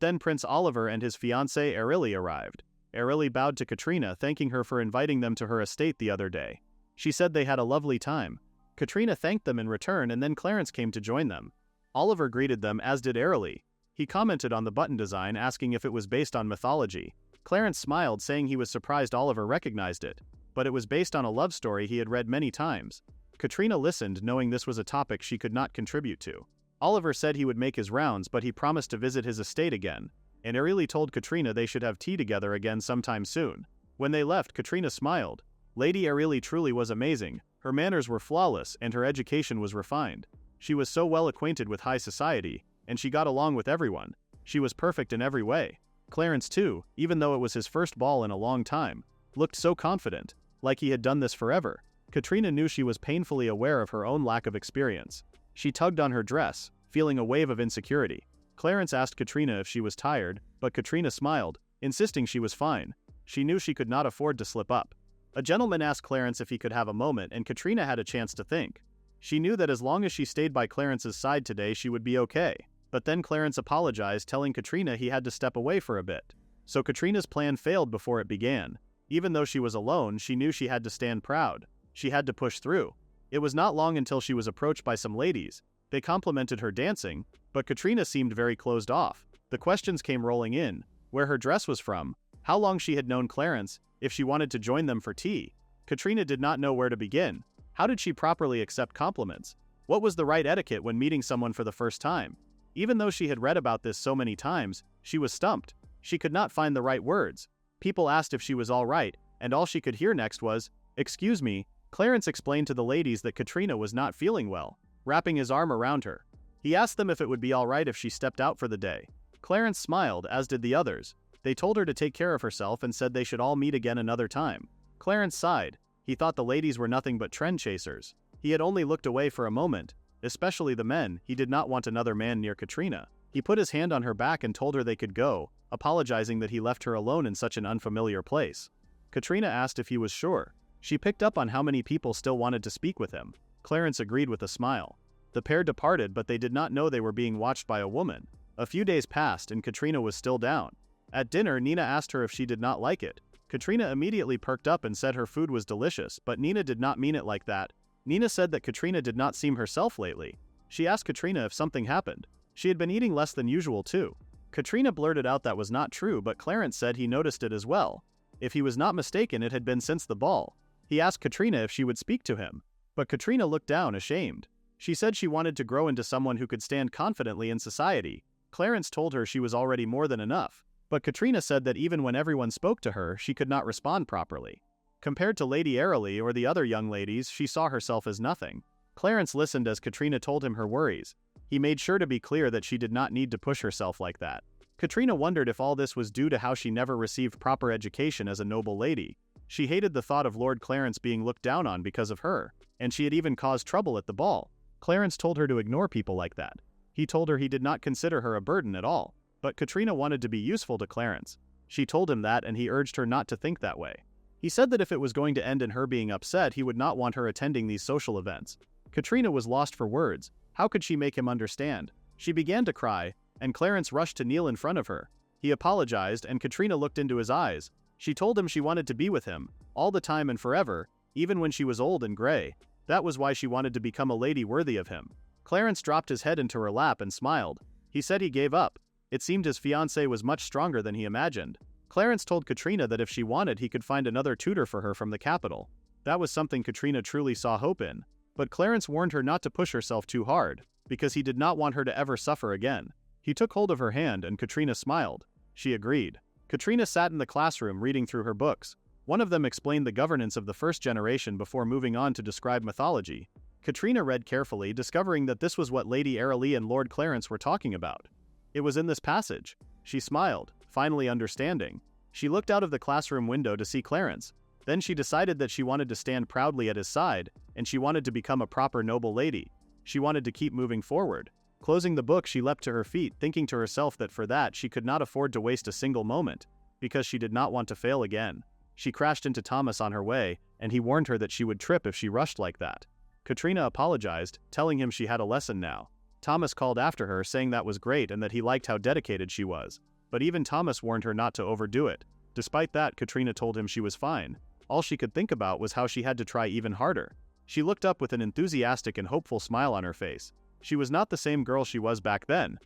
Speaker 1: then Prince Oliver and his fiancée Airili arrived. Airili bowed to Katrina, thanking her for inviting them to her estate the other day. She said they had a lovely time. Katrina thanked them in return, and then Clarence came to join them. Oliver greeted them, as did Airili. He commented on the button design, asking if it was based on mythology. Clarence smiled, saying he was surprised Oliver recognized it. But it was based on a love story he had read many times. Katrina listened, knowing this was a topic she could not contribute to. Oliver said he would make his rounds, but he promised to visit his estate again. And Airili told Katrina they should have tea together again sometime soon. When they left, Katrina smiled. Lady Airili truly was amazing. Her manners were flawless, and her education was refined. She was so well acquainted with high society, and she got along with everyone. She was perfect in every way. Clarence too, even though it was his first ball in a long time, looked so confident, like he had done this forever. Katrina knew she was painfully aware of her own lack of experience. She tugged on her dress, feeling a wave of insecurity. Clarence asked Katrina if she was tired, but Katrina smiled, insisting she was fine. She knew she could not afford to slip up. A gentleman asked Clarence if he could have a moment, and Katrina had a chance to think. She knew that as long as she stayed by Clarence's side today, she would be okay. But then Clarence apologized, telling Katrina he had to step away for a bit. So Katrina's plan failed before it began. Even though she was alone, she knew she had to stand proud. She had to push through. It was not long until she was approached by some ladies. They complimented her dancing, but Katrina seemed very closed off. The questions came rolling in: where her dress was from, how long she had known Clarence, if she wanted to join them for tea. Katrina did not know where to begin. How did she properly accept compliments? What was the right etiquette when meeting someone for the first time? Even though she had read about this so many times, she was stumped. She could not find the right words. People asked if she was all right, and all she could hear next was, "Excuse me." Clarence explained to the ladies that Katrina was not feeling well, wrapping his arm around her. He asked them if it would be all right if she stepped out for the day. Clarence smiled, as did the others. They told her to take care of herself and said they should all meet again another time. Clarence sighed. He thought the ladies were nothing but trend chasers. He had only looked away for a moment. Especially the men, he did not want another man near Katrina. He put his hand on her back and told her they could go, apologizing that he left her alone in such an unfamiliar place. Katrina asked if he was sure. She picked up on how many people still wanted to speak with him. Clarence agreed with a smile. The pair departed, but they did not know they were being watched by a woman. A few days passed and Katrina was still down. At dinner, Nina asked her if she did not like it. Katrina immediately perked up and said her food was delicious, but Nina did not mean it like that. Nina said that Katrina did not seem herself lately. She asked Katrina if something happened. She had been eating less than usual too. Katrina blurted out that was not true, but Clarence said he noticed it as well. If he was not mistaken, it had been since the ball. He asked Katrina if she would speak to him, but Katrina looked down, ashamed. She said she wanted to grow into someone who could stand confidently in society. Clarence told her she was already more than enough, but Katrina said that even when everyone spoke to her, she could not respond properly. Compared to Lady Airlie or the other young ladies, she saw herself as nothing. Clarence listened as Katrina told him her worries. He made sure to be clear that she did not need to push herself like that. Katrina wondered if all this was due to how she never received proper education as a noble lady. She hated the thought of Lord Clarence being looked down on because of her, and she had even caused trouble at the ball. Clarence told her to ignore people like that. He told her he did not consider her a burden at all, but Katrina wanted to be useful to Clarence. She told him that, and he urged her not to think that way. He said that if it was going to end in her being upset, he would not want her attending these social events. Katrina was lost for words. How could she make him understand? She began to cry, and Clarence rushed to kneel in front of her. He apologized, and Katrina looked into his eyes. She told him she wanted to be with him, all the time and forever, even when she was old and gray. That was why she wanted to become a lady worthy of him. Clarence dropped his head into her lap and smiled. He said he gave up. It seemed his fiancée was much stronger than he imagined. Clarence told Katrina that if she wanted, he could find another tutor for her from the capital. That was something Katrina truly saw hope in. But Clarence warned her not to push herself too hard, because he did not want her to ever suffer again. He took hold of her hand, and Katrina smiled. She agreed. Katrina sat in the classroom reading through her books. One of them explained the governance of the first generation before moving on to describe mythology. Katrina read carefully, discovering that this was what Lady Airlie and Lord Clarence were talking about. It was in this passage. She smiled, finally understanding. She looked out of the classroom window to see Clarence. Then she decided that she wanted to stand proudly at his side, and she wanted to become a proper noble lady. She wanted to keep moving forward. Closing the book, she leapt to her feet, thinking to herself that for that she could not afford to waste a single moment, because she did not want to fail again. She crashed into Thomas on her way, and he warned her that she would trip if she rushed like that. Katrina apologized, telling him she had a lesson now. Thomas called after her, saying that was great and that he liked how dedicated she was. But even Thomas warned her not to overdo it. Despite that, Katrina told him she was fine. All she could think about was how she had to try even harder. She looked up with an enthusiastic and hopeful smile on her face. She was not the same girl she was back then,